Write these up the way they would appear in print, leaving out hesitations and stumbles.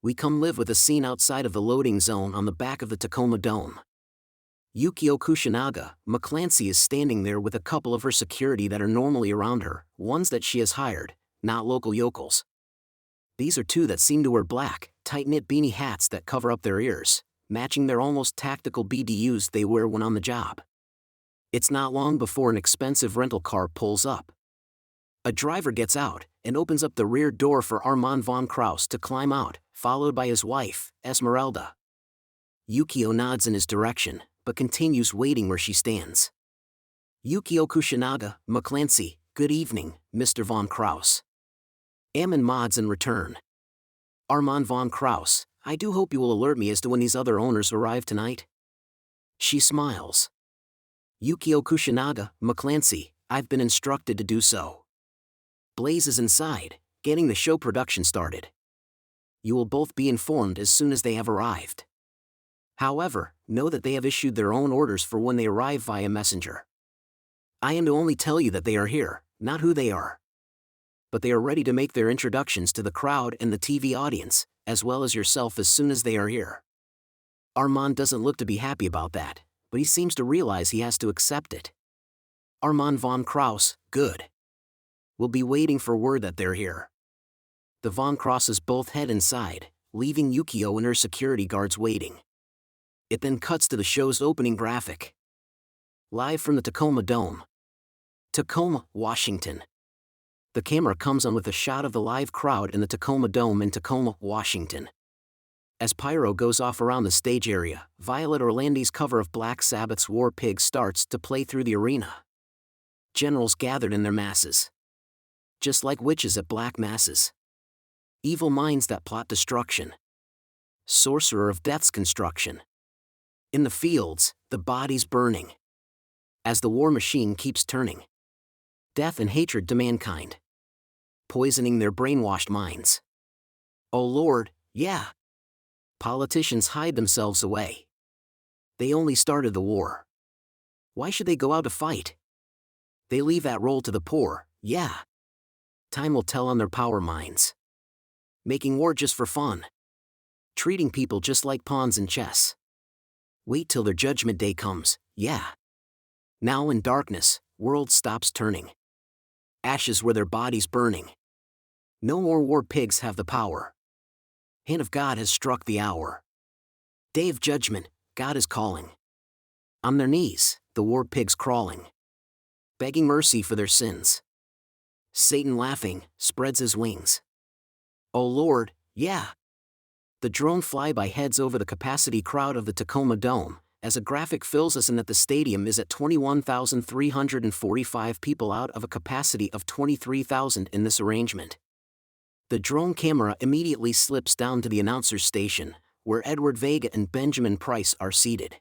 we come live with a scene outside of the loading zone on the back of the Tacoma Dome. Yukio Kushinaga, McClancy is standing there with a couple of her security that are normally around her, ones that she has hired, not local yokels. These are two that seem to wear black, tight-knit beanie hats that cover up their ears, matching their almost tactical BDUs they wear when on the job. It's not long before an expensive rental car pulls up. A driver gets out and opens up the rear door for Armand von Kraus to climb out, followed by his wife, Esmeralda. Yukio nods in his direction, but continues waiting where she stands. Yukio Kushinaga, McClancy, good evening, Mr. von Kraus. Ammon nods in return. Armand von Kraus, I do hope you will alert me as to when these other owners arrive tonight. She smiles. Yukio Kushinaga, McClancy, I've been instructed to do so. Blaze is inside, getting the show production started. You will both be informed as soon as they have arrived. However, know that they have issued their own orders for when they arrive via messenger. I am to only tell you that they are here, not who they are. But they are ready to make their introductions to the crowd and the TV audience, as well as yourself as soon as they are here. Armand doesn't look to be happy about that, but he seems to realize he has to accept it. Armand von Kraus, good. We'll be waiting for word that they're here. The von Krauses both head inside, leaving Yukio and her security guards waiting. It then cuts to the show's opening graphic. Live from the Tacoma Dome. Tacoma, Washington. The camera comes on with a shot of the live crowd in the Tacoma Dome in Tacoma, Washington. As pyro goes off around the stage area, Violet Orlandi's cover of Black Sabbath's War Pig starts to play through the arena. Generals gathered in their masses. Just like witches at black masses. Evil minds that plot destruction. Sorcerer of Death's construction. In the fields, the bodies burning. As the war machine keeps turning. Death and hatred to mankind. Poisoning their brainwashed minds. Oh Lord, yeah. Politicians hide themselves away. They only started the war. Why should they go out to fight? They leave that role to the poor, yeah. Time will tell on their power minds. Making war just for fun. Treating people just like pawns in chess. Wait till their judgment day comes, yeah. Now in darkness, world stops turning. Ashes where their bodies burning. No more war pigs have the power. Hand of God has struck the hour. Day of judgment, God is calling. On their knees, the war pigs crawling. Begging mercy for their sins. Satan laughing, spreads his wings. Oh Lord, yeah. The drone flyby heads over the capacity crowd of the Tacoma Dome, as a graphic fills us in that the stadium is at 21,345 people out of a capacity of 23,000 in this arrangement. The drone camera immediately slips down to the announcer's station, where Edward Vega and Benjamin Price are seated.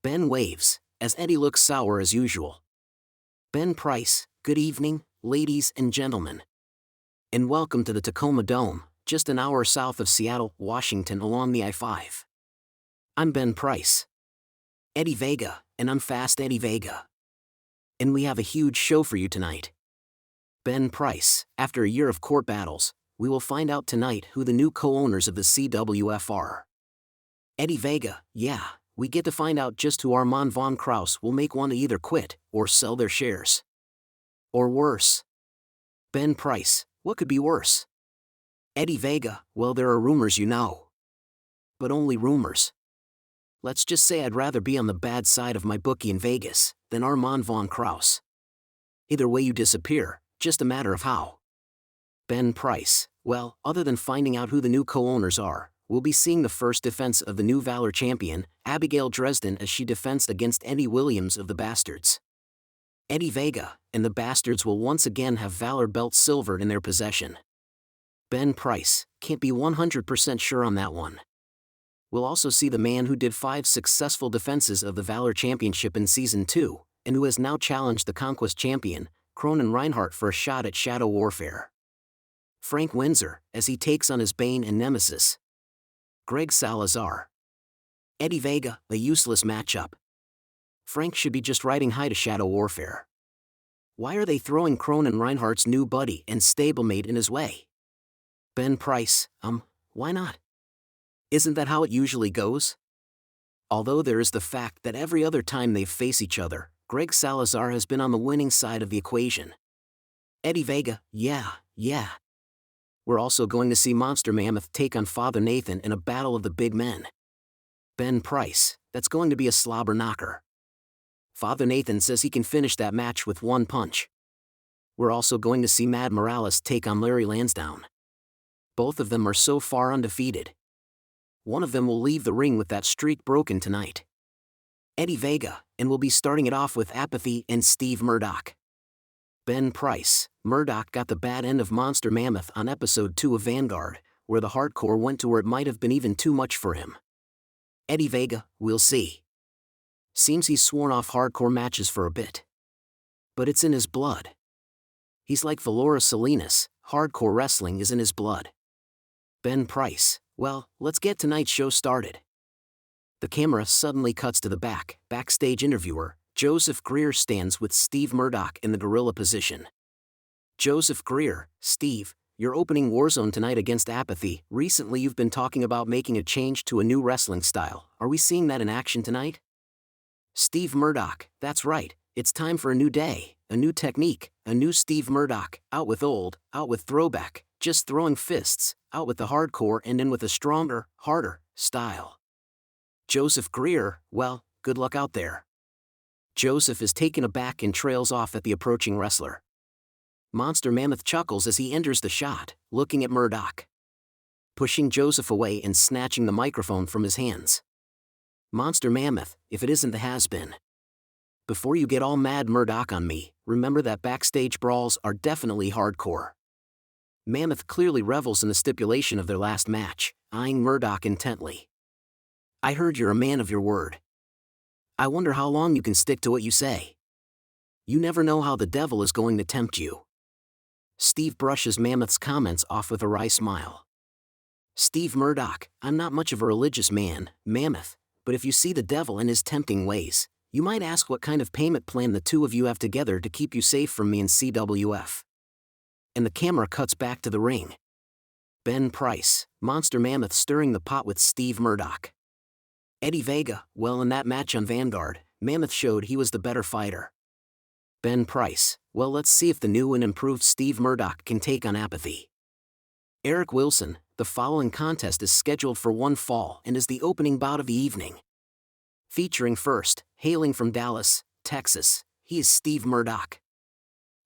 Ben waves, as Eddie looks sour as usual. Ben Price, good evening, ladies and gentlemen. And welcome to the Tacoma Dome, just an hour south of Seattle, Washington along the I-5. I'm Ben Price. Eddie Vega, and I'm Fast Eddie Vega. And we have a huge show for you tonight. Ben Price, after a year of court battles, we will find out tonight who the new co-owners of the CWF are. Eddie Vega, yeah, we get to find out just who Armand von Kraus will make want to either quit or sell their shares. Or worse. Ben Price, what could be worse? Eddie Vega, well there are rumors you know. But only rumors. Let's just say I'd rather be on the bad side of my bookie in Vegas than Armand von Kraus. Either way you disappear, just a matter of how. Ben Price, well, other than finding out who the new co-owners are, we'll be seeing the first defense of the new Valor champion, Abigail Dresden, as she defends against Eddie Williams of the Bastards. Eddie Vega and the Bastards will once again have Valor belt silver in their possession. Ben Price, can't be 100% sure on that one. We'll also see the man who did 5 successful defenses of the Valor Championship in Season 2, and who has now challenged the Conquest champion, Cronin Reinhardt, for a shot at Shadow Warfare. Frank Windsor, as he takes on his Bane and Nemesis. Greg Salazar. Eddie Vega, a useless matchup. Frank should be just riding high to Shadow Warfare. Why are they throwing Cronin Reinhardt's new buddy and stablemate in his way? Ben Price, why not? Isn't that how it usually goes? Although there is the fact that every other time they face each other, Greg Salazar has been on the winning side of the equation. Eddie Vega, yeah. We're also going to see Monster Mammoth take on Father Nathan in a battle of the big men. Ben Price, that's going to be a slobber knocker. Father Nathan says he can finish that match with one punch. We're also going to see Mad Morales take on Larry Lansdowne. Both of them are so far undefeated. One of them will leave the ring with that streak broken tonight. Eddie Vega, and will be starting it off with Apathy and Steve Murdoch. Ben Price, Murdoch got the bad end of Monster Mammoth on episode 2 of Vanguard, where the hardcore went to where it might have been even too much for him. Eddie Vega, we'll see. Seems he's sworn off hardcore matches for a bit. But it's in his blood. He's like Valora Salinas, hardcore wrestling is in his blood. Ben Price, well, let's get tonight's show started. The camera suddenly cuts to the backstage interviewer. Joseph Greer stands with Steve Murdoch in the gorilla position. Joseph Greer, Steve, you're opening Warzone tonight against Apathy. Recently you've been talking about making a change to a new wrestling style. Are we seeing that in action tonight? Steve Murdoch, that's right, it's time for a new day, a new technique, a new Steve Murdoch, out with old, out with throwback, just throwing fists, out with the hardcore and in with a stronger, harder, style. Joseph Greer, well, good luck out there. Joseph is taken aback and trails off at the approaching wrestler. Monster Mammoth chuckles as he enters the shot, looking at Murdoch. Pushing Joseph away and snatching the microphone from his hands. Monster Mammoth, if it isn't the has-been. Before you get all mad Murdoch on me, remember that backstage brawls are definitely hardcore. Mammoth clearly revels in the stipulation of their last match, eyeing Murdoch intently. I heard you're a man of your word. I wonder how long you can stick to what you say. You never know how the devil is going to tempt you. Steve brushes Mammoth's comments off with a wry smile. Steve Murdoch, I'm not much of a religious man, Mammoth, but if you see the devil in his tempting ways, you might ask what kind of payment plan the two of you have together to keep you safe from me and CWF. And the camera cuts back to the ring. Ben Price, Monster Mammoth stirring the pot with Steve Murdoch. Eddie Vega, well, in that match on Vanguard, Mammoth showed he was the better fighter. Ben Price, well, let's see if the new and improved Steve Murdoch can take on Apathy. Eric Wilson, the following contest is scheduled for one fall and is the opening bout of the evening. Featuring first, hailing from Dallas, Texas, he is Steve Murdoch.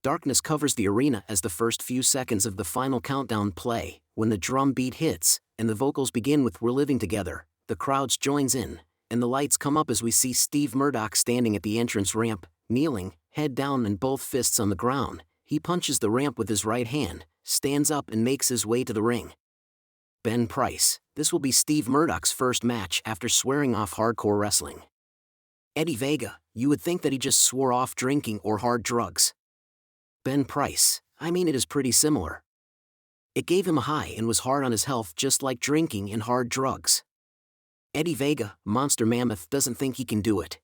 Darkness covers the arena as the first few seconds of the final countdown play. When the drum beat hits, and the vocals begin with We're Living Together, the crowds joins in, and the lights come up as we see Steve Murdoch standing at the entrance ramp, kneeling, head down and both fists on the ground. He punches the ramp with his right hand, stands up and makes his way to the ring. Ben Price, this will be Steve Murdoch's first match after swearing off hardcore wrestling. Eddie Vega, you would think that he just swore off drinking or hard drugs. Ben Price, I mean it is pretty similar. It gave him a high and was hard on his health just like drinking and hard drugs. Eddie Vega, Monster Mammoth doesn't think he can do it.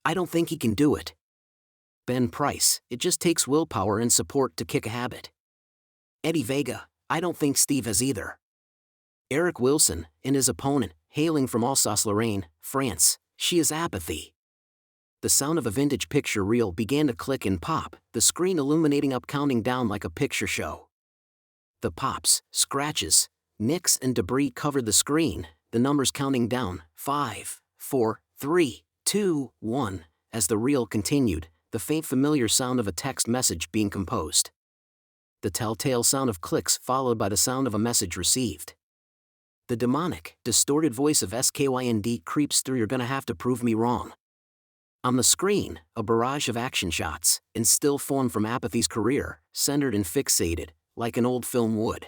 I don't think he can do it. Ben Price, it just takes willpower and support to kick a habit. Eddie Vega, I don't think Steve has either. Eric Wilson, and his opponent, hailing from Alsace-Lorraine, France, she is Apathy. The sound of a vintage picture reel began to click and pop, the screen illuminating up counting down like a picture show. The pops, scratches, nicks and debris covered the screen, the numbers counting down, 5, 4, 3, 2, 1, as the reel continued, the faint familiar sound of a text message being composed. The telltale sound of clicks followed by the sound of a message received. The demonic, distorted voice of SKYND creeps through. You're gonna have to prove me wrong. On the screen, a barrage of action shots, in still form from Apathy's career, centered and fixated, like an old film would.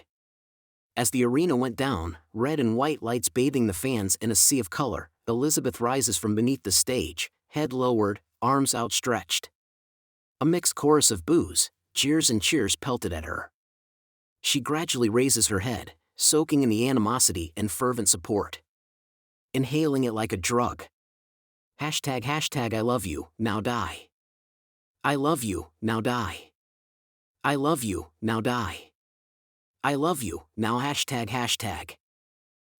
As the arena went down, red and white lights bathing the fans in a sea of color, Elizabeth rises from beneath the stage, head lowered, arms outstretched. A mixed chorus of boos, jeers and cheers pelted at her. She gradually raises her head, soaking in the animosity and fervent support. Inhaling it like a drug. Hashtag I love you, now die. I love you, now die. I love you, now die. I love you, now hashtag.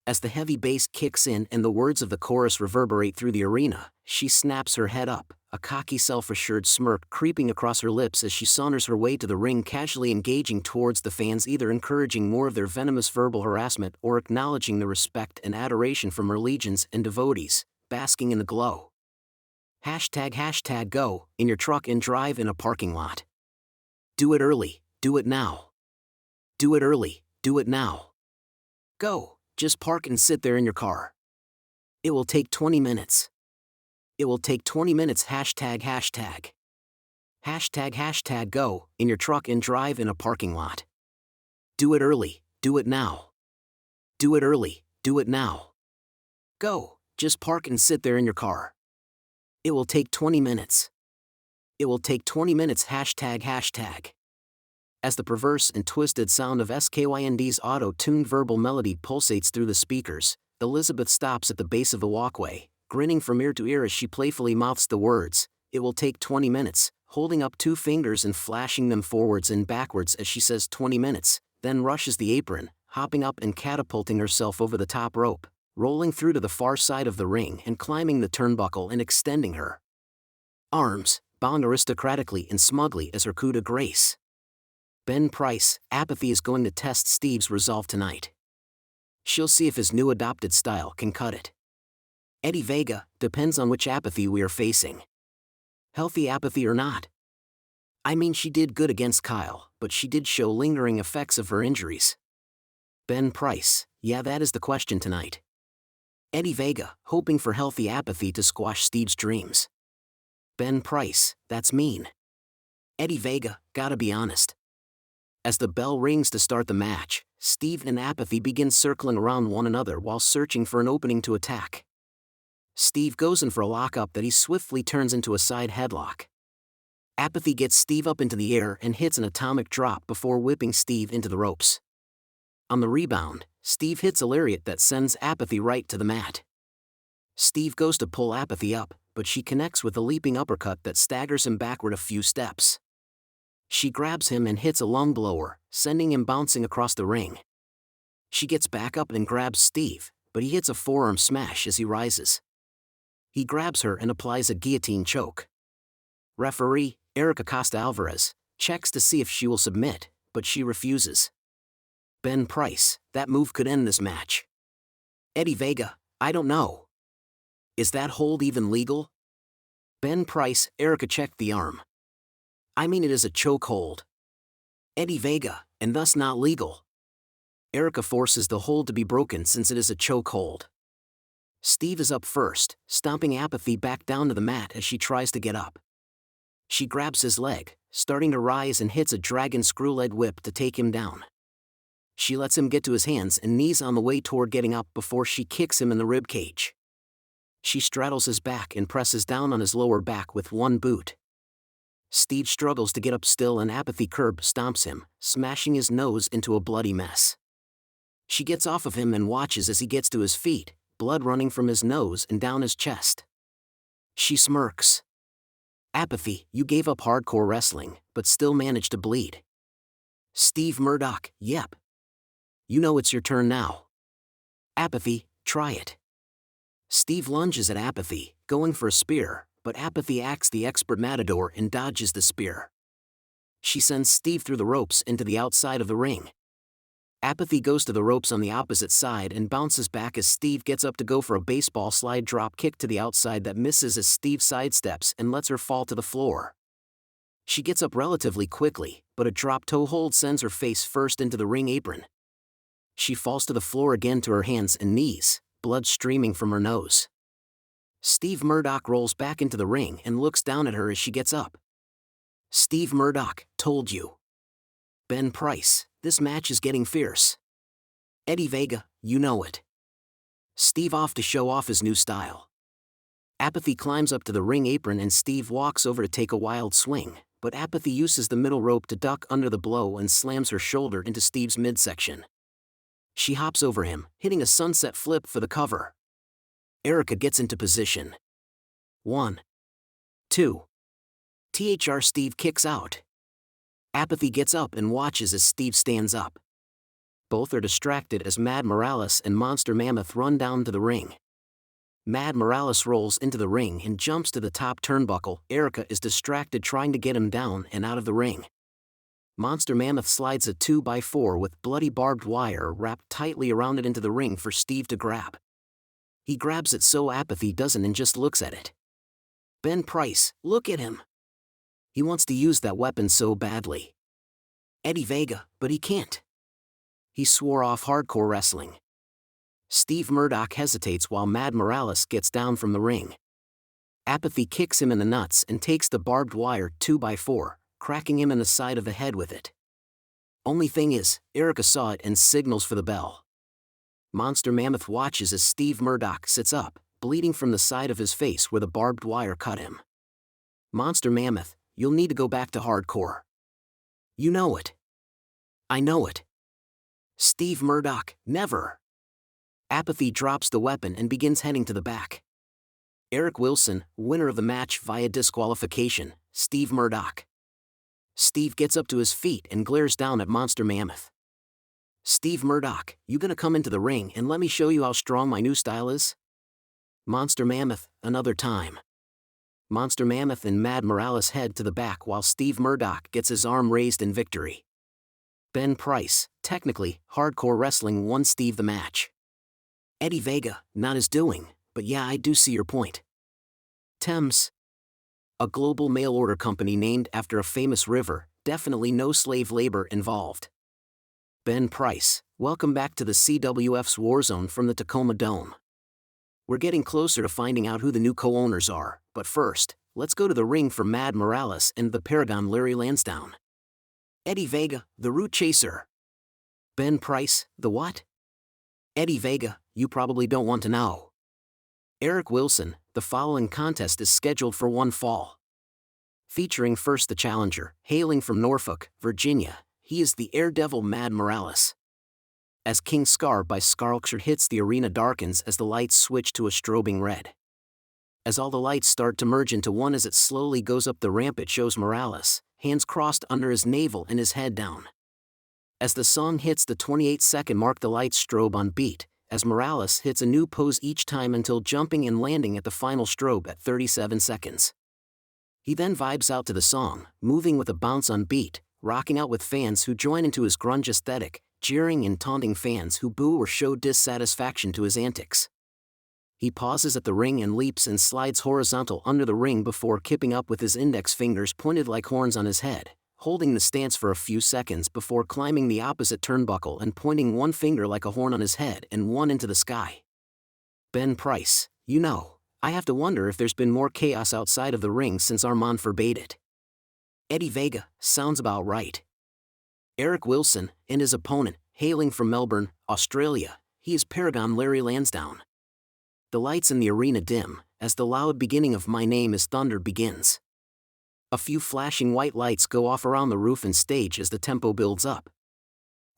As the heavy bass kicks in and the words of the chorus reverberate through the arena, she snaps her head up, a cocky self-assured smirk creeping across her lips as she saunters her way to the ring, casually engaging towards the fans, either encouraging more of their venomous verbal harassment or acknowledging the respect and adoration from her legions and devotees, basking in the glow. Hashtag go, in your truck and drive in a parking lot. Do it early, do it now. Do it early, do it now. Go, just park and sit there in your car. It will take 20 minutes. It will take 20 minutes. Hashtag go, in your truck and drive in a parking lot. Do it early, do it now. Do it early, do it now. Go, just park and sit there in your car. It will take 20 minutes. It will take 20 minutes. Hashtag. As the perverse and twisted sound of SKYND's auto-tuned verbal melody pulsates through the speakers, Elizabeth stops at the base of the walkway, grinning from ear to ear as she playfully mouths the words, "It will take 20 minutes, holding up two fingers and flashing them forwards and backwards as she says 20 minutes, then rushes the apron, hopping up and catapulting herself over the top rope, rolling through to the far side of the ring and climbing the turnbuckle and extending her arms, bound aristocratically and smugly as her coup de grace. Ben Price, Apathy is going to test Steve's resolve tonight. She'll see if his new adopted style can cut it. Eddie Vega, depends on which Apathy we are facing. Healthy Apathy or not. I mean, she did good against Kyle, but she did show lingering effects of her injuries. Ben Price, yeah, that is the question tonight. Eddie Vega, hoping for healthy Apathy to squash Steve's dreams. Ben Price, that's mean. Eddie Vega, gotta be honest. As the bell rings to start the match, Steve and Apathy begin circling around one another while searching for an opening to attack. Steve goes in for a lockup that he swiftly turns into a side headlock. Apathy gets Steve up into the air and hits an atomic drop before whipping Steve into the ropes. On the rebound, Steve hits a lariat that sends Apathy right to the mat. Steve goes to pull Apathy up, but she connects with a leaping uppercut that staggers him backward a few steps. She grabs him and hits a lung blower, sending him bouncing across the ring. She gets back up and grabs Steve, but he hits a forearm smash as he rises. He grabs her and applies a guillotine choke. Referee, Erica Costa Alvarez, checks to see if she will submit, but she refuses. Ben Price, that move could end this match. Eddie Vega, I don't know. Is that hold even legal? Ben Price, Erica checked the arm. I mean, it is a choke hold. Eddie Vega, and thus not legal. Erica forces the hold to be broken since it is a choke hold. Steve is up first, stomping Apathy back down to the mat as she tries to get up. She grabs his leg, starting to rise, and hits a dragon screw-leg whip to take him down. She lets him get to his hands and knees on the way toward getting up before she kicks him in the rib cage. She straddles his back and presses down on his lower back with one boot. Steve struggles to get up still and Apathy curb stomps him, smashing his nose into a bloody mess. She gets off of him and watches as he gets to his feet, blood running from his nose and down his chest. She smirks. Apathy, you gave up hardcore wrestling, but still managed to bleed. Steve Murdoch, yep. You know it's your turn now. Apathy, try it. Steve lunges at Apathy, going for a spear, but Apathy acts the expert matador and dodges the spear. She sends Steve through the ropes into the outside of the ring. Apathy goes to the ropes on the opposite side and bounces back as Steve gets up to go for a baseball slide drop kick to the outside that misses as Steve sidesteps and lets her fall to the floor. She gets up relatively quickly, but a drop toe hold sends her face first into the ring apron. She falls to the floor again to her hands and knees, blood streaming from her nose. Steve Murdoch rolls back into the ring and looks down at her as she gets up. Steve Murdoch, told you. Ben Price, this match is getting fierce. Eddie Vega, you know it. Steve off to show off his new style. Apathy climbs up to the ring apron and Steve walks over to take a wild swing, but Apathy uses the middle rope to duck under the blow and slams her shoulder into Steve's midsection. She hops over him, hitting a sunset flip for the cover. Erica gets into position. 1, 2. Steve kicks out. Apathy gets up and watches as Steve stands up. both are distracted as Mad Morales and Monster Mammoth run down to the ring. Mad Morales rolls into the ring and jumps to the top turnbuckle. Erica is distracted trying to get him down and out of the ring. Monster Mammoth slides a 2x4 with bloody barbed wire wrapped tightly around it into the ring for Steve to grab. He grabs it so Apathy doesn't and just looks at it. Ben Price, look at him. He wants to use that weapon so badly. Eddie Vega, but he can't. He swore off hardcore wrestling. Steve Murdoch hesitates while Mad Morales gets down from the ring. Apathy kicks him in the nuts and takes the barbed wire 2x4, cracking him in the side of the head with it. Only thing is, Erica saw it and signals for the bell. Monster Mammoth watches as Steve Murdoch sits up, bleeding from the side of his face where the barbed wire cut him. Monster Mammoth, you'll need to go back to hardcore. You know it. I know it. Steve Murdoch, never. Apathy drops the weapon and begins heading to the back. Eric Wilson, winner of the match via disqualification, Steve Murdoch. Steve gets up to his feet and glares down at Monster Mammoth. Steve Murdoch, you gonna come into the ring and let me show you how strong my new style is? Monster Mammoth, another time. Monster Mammoth and Mad Morales head to the back while Steve Murdoch gets his arm raised in victory. Ben Price, technically, hardcore wrestling won Steve the match. Eddie Vega, not his doing, but yeah, I do see your point. Thames, a global mail order company named after a famous river, definitely no slave labor involved. Ben Price, welcome back to the CWF's Warzone from the Tacoma Dome. We're getting closer to finding out who the new co-owners are, but first, let's go to the ring for Mad Morales and the Paragon Larry Lansdowne. Eddie Vega, the Root Chaser. Ben Price, the what? Eddie Vega, you probably don't want to know. Eric Wilson, the following contest is scheduled for one fall. Featuring first the challenger, hailing from Norfolk, Virginia, he is the Daredevil Mad Morales. As King Scar by Scarlxr hits the arena darkens as the lights switch to a strobing red. As all the lights start to merge into one as it slowly goes up the ramp, it shows Morales, hands crossed under his navel and his head down. As the song hits the 28-second mark, the lights strobe on beat, as Morales hits a new pose each time until jumping and landing at the final strobe at 37 seconds. He then vibes out to the song, moving with a bounce on beat, rocking out with fans who join into his grunge aesthetic, jeering and taunting fans who boo or show dissatisfaction to his antics. He pauses at the ring and leaps and slides horizontal under the ring before kipping up with his index fingers pointed like horns on his head, holding the stance for a few seconds before climbing the opposite turnbuckle and pointing one finger like a horn on his head and one into the sky. Ben Price, you know, I have to wonder if there's been more chaos outside of the ring since Armand forbade it. Eddie Vega, sounds about right. Eric Wilson, and his opponent, hailing from Melbourne, Australia, he is Paragon Larry Lansdowne. The lights in the arena dim, as the loud beginning of My Name is Thunder begins. A few flashing white lights go off around the roof and stage as the tempo builds up.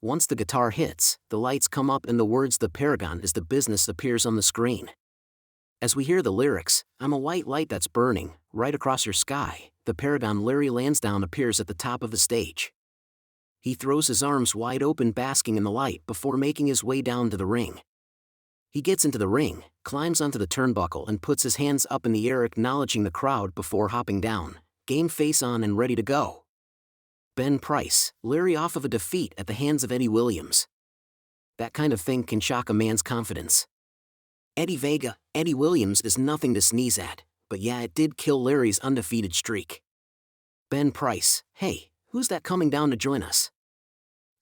Once the guitar hits, the lights come up and the words "The Paragon is the business" appears on the screen. As we hear the lyrics, "I'm a white light that's burning, right across your sky," the Paragon Larry Lansdowne appears at the top of the stage. He throws his arms wide open basking in the light before making his way down to the ring. He gets into the ring, climbs onto the turnbuckle and puts his hands up in the air acknowledging the crowd before hopping down, game face on and ready to go. Ben Price, Larry off of a defeat at the hands of Eddie Williams. That kind of thing can shock a man's confidence. Eddie Vega, Eddie Williams is nothing to sneeze at, but yeah, it did kill Larry's undefeated streak. Ben Price, hey, who's that coming down to join us?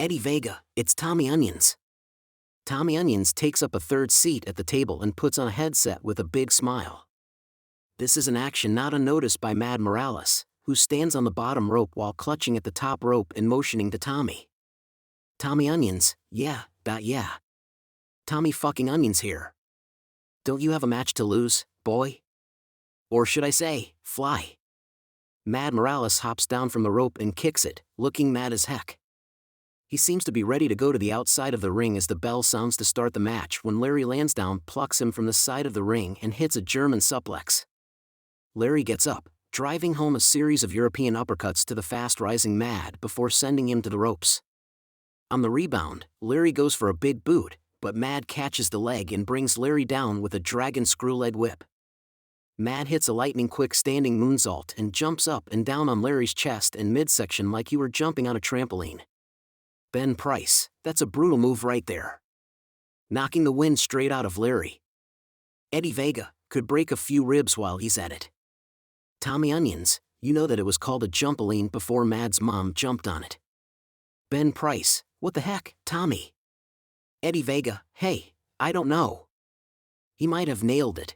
Eddie Vega, it's Tommy Onions. Tommy Onions takes up a third seat at the table and puts on a headset with a big smile. This is an action not unnoticed by Mad Morales, who stands on the bottom rope while clutching at the top rope and motioning to Tommy. Tommy Onions, yeah. Tommy fucking Onions here. Don't you have a match to lose, boy? Or should I say, fly? Mad Morales hops down from the rope and kicks it, looking mad as heck. He seems to be ready to go to the outside of the ring as the bell sounds to start the match when Larry Lansdowne plucks him from the side of the ring and hits a German suplex. Larry gets up, driving home a series of European uppercuts to the fast-rising Mad before sending him to the ropes. On the rebound, Larry goes for a big boot, but Mad catches the leg and brings Larry down with a dragon screw-leg whip. Mad hits a lightning-quick standing moonsault and jumps up and down on Larry's chest and midsection like he were jumping on a trampoline. Ben Price, that's a brutal move right there. Knocking the wind straight out of Larry. Eddie Vega could break a few ribs while he's at it. Tommy Onions, you know that it was called a jumpaline before Mad's mom jumped on it. Ben Price, what the heck, Tommy? Eddie Vega, hey, I don't know. He might have nailed it.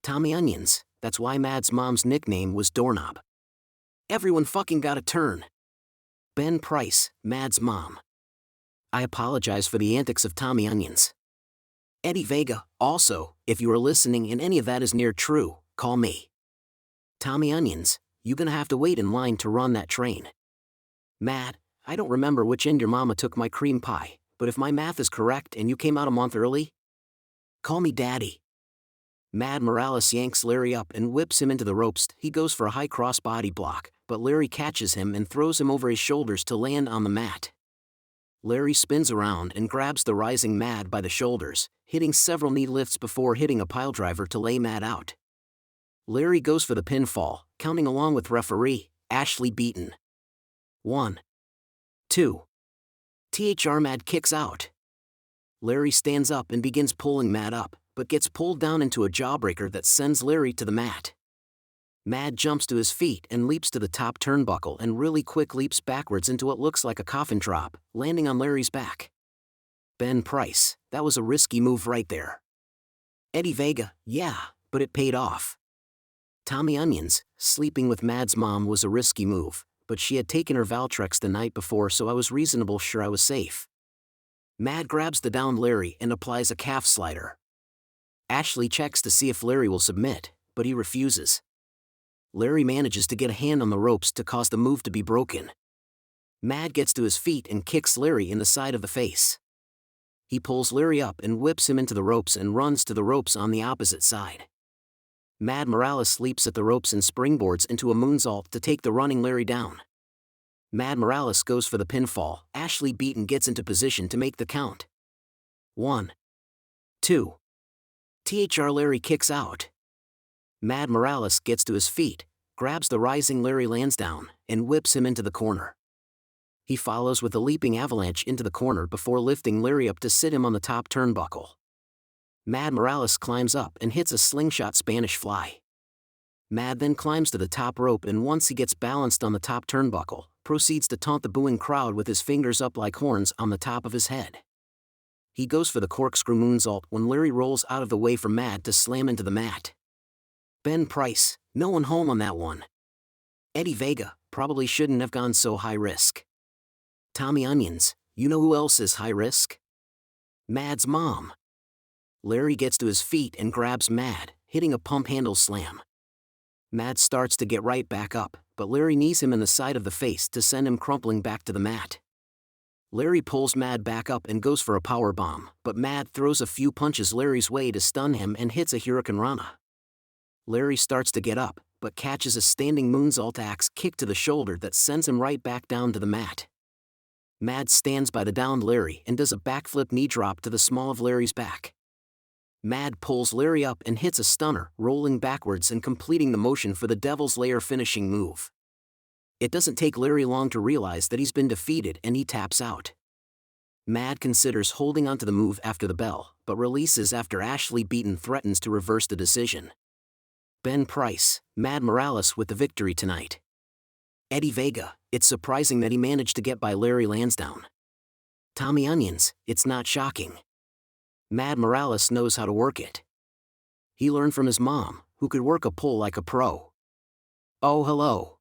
Tommy Onions, that's why Mad's mom's nickname was Doorknob. Everyone fucking got a turn. Ben Price, Mad's mom. I apologize for the antics of Tommy Onions. Eddie Vega, also, if you are listening and any of that is near true, call me. Tommy Onions, you gonna have to wait in line to run that train. Mad, I don't remember which end your mama took my cream pie, but if my math is correct and you came out a month early, call me daddy. Mad Morales yanks Larry up and whips him into the ropes. He goes for a high cross body block, but Larry catches him and throws him over his shoulders to land on the mat. Larry spins around and grabs the rising Mad by the shoulders, hitting several knee lifts before hitting a piledriver to lay Mad out. Larry goes for the pinfall, counting along with referee Ashley Beaton. 1, 2. THR Mad kicks out. Larry stands up and begins pulling Mad up, but gets pulled down into a jawbreaker that sends Larry to the mat. Mad jumps to his feet and leaps to the top turnbuckle and really quick leaps backwards into what looks like a coffin drop, landing on Larry's back. Ben Price, that was a risky move right there. Eddie Vega, yeah, but it paid off. Tommy Onions, sleeping with Mad's mom was a risky move, but she had taken her Valtrex the night before, so I was reasonable sure I was safe. Mad grabs the downed Larry and applies a calf slider. Ashley checks to see if Larry will submit, but he refuses. Larry manages to get a hand on the ropes to cause the move to be broken. Mad gets to his feet and kicks Larry in the side of the face. He pulls Larry up and whips him into the ropes and runs to the ropes on the opposite side. Mad Morales leaps at the ropes and springboards into a moonsault to take the running Larry down. Mad Morales goes for the pinfall. Ashley Beaton gets into position to make the count. 1, 2. THR Larry kicks out. Mad Morales gets to his feet, grabs the rising Larry Lansdowne, and whips him into the corner. He follows with a leaping avalanche into the corner before lifting Larry up to sit him on the top turnbuckle. Mad Morales climbs up and hits a slingshot Spanish fly. Mad then climbs to the top rope, and once he gets balanced on the top turnbuckle, proceeds to taunt the booing crowd with his fingers up like horns on the top of his head. He goes for the corkscrew moonsault when Larry rolls out of the way for Mad to slam into the mat. Ben Price, no one home on that one. Eddie Vega, probably shouldn't have gone so high risk. Tommy Onions, you know who else is high risk? Mad's mom. Larry gets to his feet and grabs Mad, hitting a pump handle slam. Mad starts to get right back up, but Larry knees him in the side of the face to send him crumpling back to the mat. Larry pulls Mad back up and goes for a powerbomb, but Mad throws a few punches Larry's way to stun him and hits a Hurricane Rana. Larry starts to get up, but catches a standing moonsault axe kick to the shoulder that sends him right back down to the mat. Mad stands by the downed Larry and does a backflip knee drop to the small of Larry's back. Mad pulls Larry up and hits a stunner, rolling backwards and completing the motion for the Devil's Lair finishing move. It doesn't take Larry long to realize that he's been defeated and he taps out. Mad considers holding onto the move after the bell, but releases after Ashley Beaton threatens to reverse the decision. Ben Price, Mad Morales with the victory tonight. Eddie Vega, it's surprising that he managed to get by Larry Lansdowne. Tommy Onions, it's not shocking. Mad Morales knows how to work it. He learned from his mom, who could work a pole like a pro. Oh hello.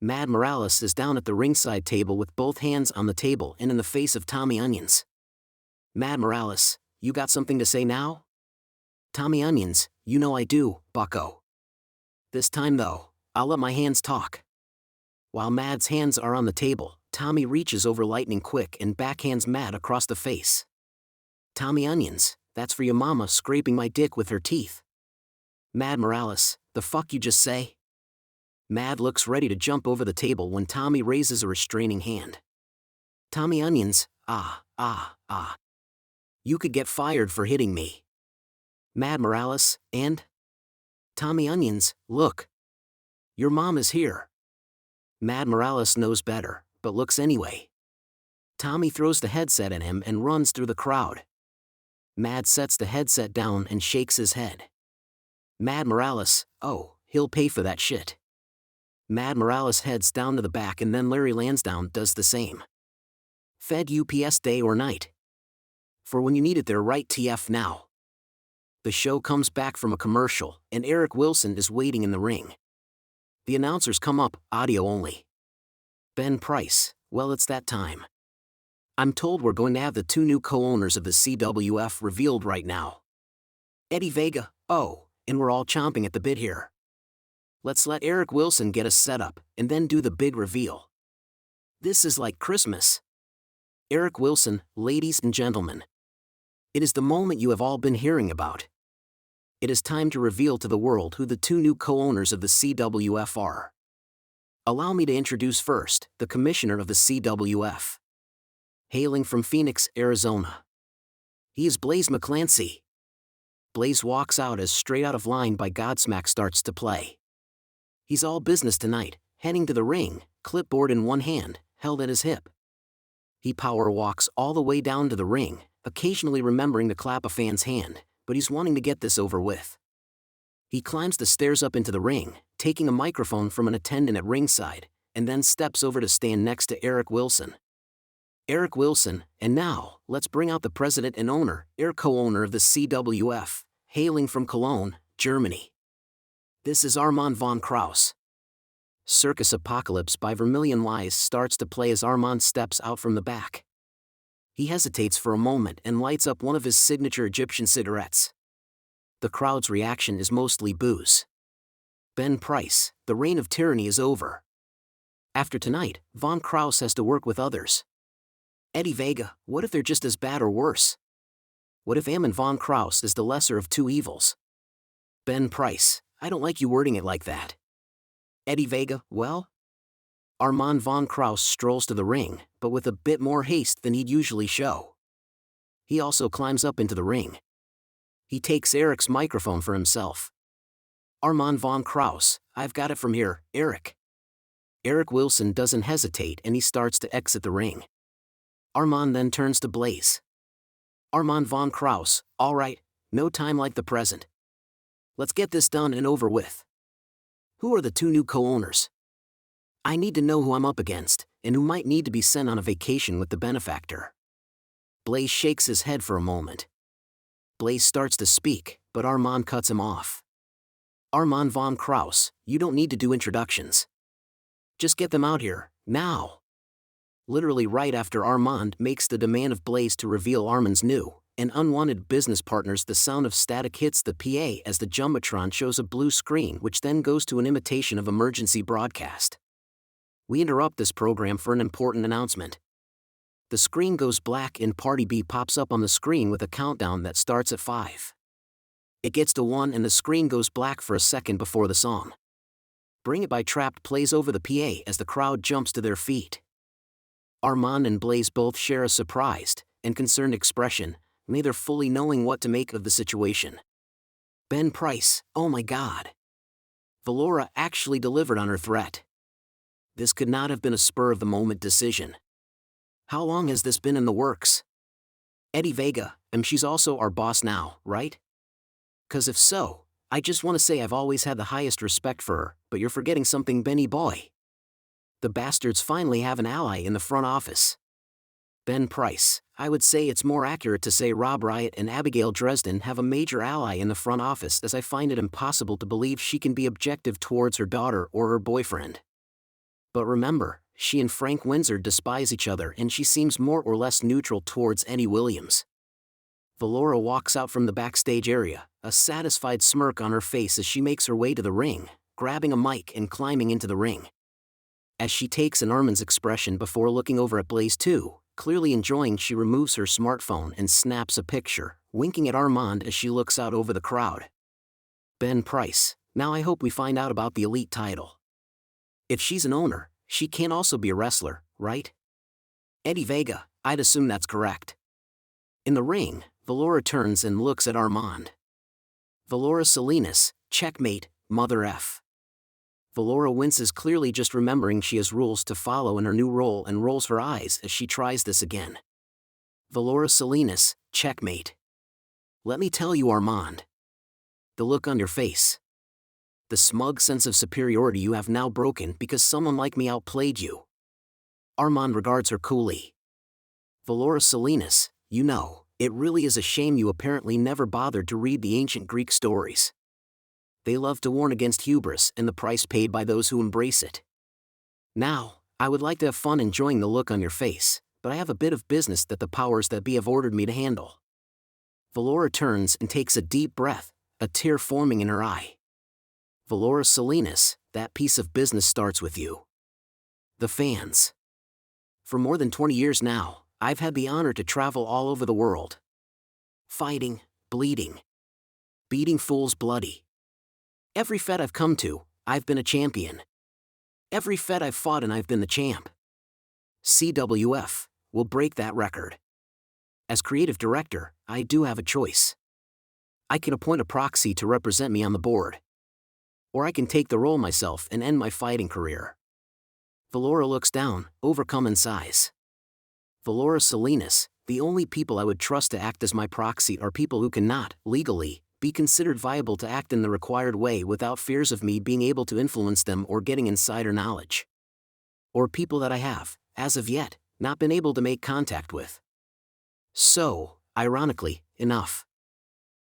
Mad Morales is down at the ringside table with both hands on the table and in the face of Tommy Onions. Mad Morales, you got something to say now? Tommy Onions, you know I do, bucko. This time though, I'll let my hands talk. While Mad's hands are on the table, Tommy reaches over lightning quick and backhands Mad across the face. Tommy Onions, that's for your mama scraping my dick with her teeth. Mad Morales, the fuck you just say? Mad looks ready to jump over the table when Tommy raises a restraining hand. Tommy Onions, ah, ah, ah. You could get fired for hitting me. Mad Morales, and? Tommy Onions, look. Your mom is here. Mad Morales knows better, but looks anyway. Tommy throws the headset at him and runs through the crowd. Mad sets the headset down and shakes his head. Mad Morales, oh, he'll pay for that shit. Mad Morales heads down to the back and then Larry Lansdowne does the same. Fed UPS day or night. For when you need it there right TF now. The show comes back from a commercial, and Eric Wilson is waiting in the ring. The announcers come up, audio only. Ben Price, well it's that time. I'm told we're going to have the two new co-owners of the CWF revealed right now. Eddie Vega, oh, and we're all chomping at the bit here. Let's let Eric Wilson get us set up, and then do the big reveal. This is like Christmas. Eric Wilson, ladies and gentlemen. It is the moment you have all been hearing about. It is time to reveal to the world who the two new co-owners of the CWF are. Allow me to introduce first, the commissioner of the CWF. Hailing from Phoenix, Arizona. He is Blaze McClancy. Blaze walks out as Straight Out of Line by Godsmack starts to play. He's all business tonight, heading to the ring, clipboard in one hand, held at his hip. He power walks all the way down to the ring, occasionally remembering to clap a fan's hand, but he's wanting to get this over with. He climbs the stairs up into the ring, taking a microphone from an attendant at ringside, and then steps over to stand next to Eric Wilson. Eric Wilson, and now, let's bring out the president and owner, co-owner of the CWF, hailing from Cologne, Germany. This is Armand von Kraus. Circus Apocalypse by Vermilion Lies starts to play as Armand steps out from the back. He hesitates for a moment and lights up one of his signature Egyptian cigarettes. The crowd's reaction is mostly boos. Ben Price, the reign of tyranny is over. After tonight, von Kraus has to work with others. Eddie Vega, what if they're just as bad or worse? What if Ammon von Kraus is the lesser of two evils? Ben Price, I don't like you wording it like that. Eddie Vega, well? Armand von Kraus strolls to the ring, but with a bit more haste than he'd usually show. He also climbs up into the ring. He takes Eric's microphone for himself. Armand von Kraus, I've got it from here, Eric. Eric Wilson doesn't hesitate and he starts to exit the ring. Armand then turns to Blaze. Armand von Kraus, all right, no time like the present. Let's get this done and over with. Who are the two new co-owners? I need to know who I'm up against, and who might need to be sent on a vacation with the benefactor. Blaze shakes his head for a moment. Blaze starts to speak, but Armand cuts him off. Armand von Kraus, you don't need to do introductions. Just get them out here, now. Literally right after Armand makes the demand of Blaze to reveal Armand's new and unwanted business partners, the sound of static hits the PA as the Jumbotron shows a blue screen which then goes to an imitation of emergency broadcast. We interrupt this program for an important announcement. The screen goes black and Party B pops up on the screen with a countdown that starts at 5. It gets to 1 and the screen goes black for a second before the song. Bring It by Trapped plays over the PA as the crowd jumps to their feet. Armand and Blaze both share a surprised and concerned expression, neither fully knowing what to make of the situation. Ben Price, oh my God. Valora actually delivered on her threat. This could not have been a spur-of-the-moment decision. How long has this been in the works? Eddie Vega, and she's also our boss now, right? 'Cause if so, I just want to say I've always had the highest respect for her, but you're forgetting something, Benny boy. The bastards finally have an ally in the front office. Ben Price, I would say it's more accurate to say Rob Riot and Abigail Dresden have a major ally in the front office, as I find it impossible to believe she can be objective towards her daughter or her boyfriend. But remember, she and Frank Windsor despise each other and she seems more or less neutral towards Eddie Williams. Valora walks out from the backstage area, a satisfied smirk on her face as she makes her way to the ring, grabbing a mic and climbing into the ring. As she takes an Armand's expression before looking over at Blaze too, clearly enjoying, she removes her smartphone and snaps a picture, winking at Armand as she looks out over the crowd. Ben Price, now I hope we find out about the Elite title. If she's an owner, she can also be a wrestler, right? Eddie Vega, I'd assume that's correct. In the ring, Valora turns and looks at Armand. Valora Salinas, checkmate, mother F. Valora winces, clearly just remembering she has rules to follow in her new role, and rolls her eyes as she tries this again. Valora Salinas, checkmate. Let me tell you, Armand. The look on your face. The smug sense of superiority you have now broken because someone like me outplayed you. Armand regards her coolly. Valora Salinas, you know, it really is a shame you apparently never bothered to read the ancient Greek stories. They love to warn against hubris and the price paid by those who embrace it. Now, I would like to have fun enjoying the look on your face, but I have a bit of business that the powers that be have ordered me to handle. Valora turns and takes a deep breath, a tear forming in her eye. Valora Salinas, that piece of business starts with you. The fans. For more than 20 years now, I've had the honor to travel all over the world. Fighting, bleeding, beating fools bloody. Every Fed I've come to, I've been a champion. Every Fed I've fought in, I've been the champ. CWF will break that record. As creative director, I do have a choice. I can appoint a proxy to represent me on the board. Or I can take the role myself and end my fighting career. Valora looks down, overcome in sighs. Valora Salinas, the only people I would trust to act as my proxy are people who cannot, legally, be considered viable to act in the required way without fears of me being able to influence them or getting insider knowledge. Or people that I have, as of yet, not been able to make contact with. So, ironically, enough.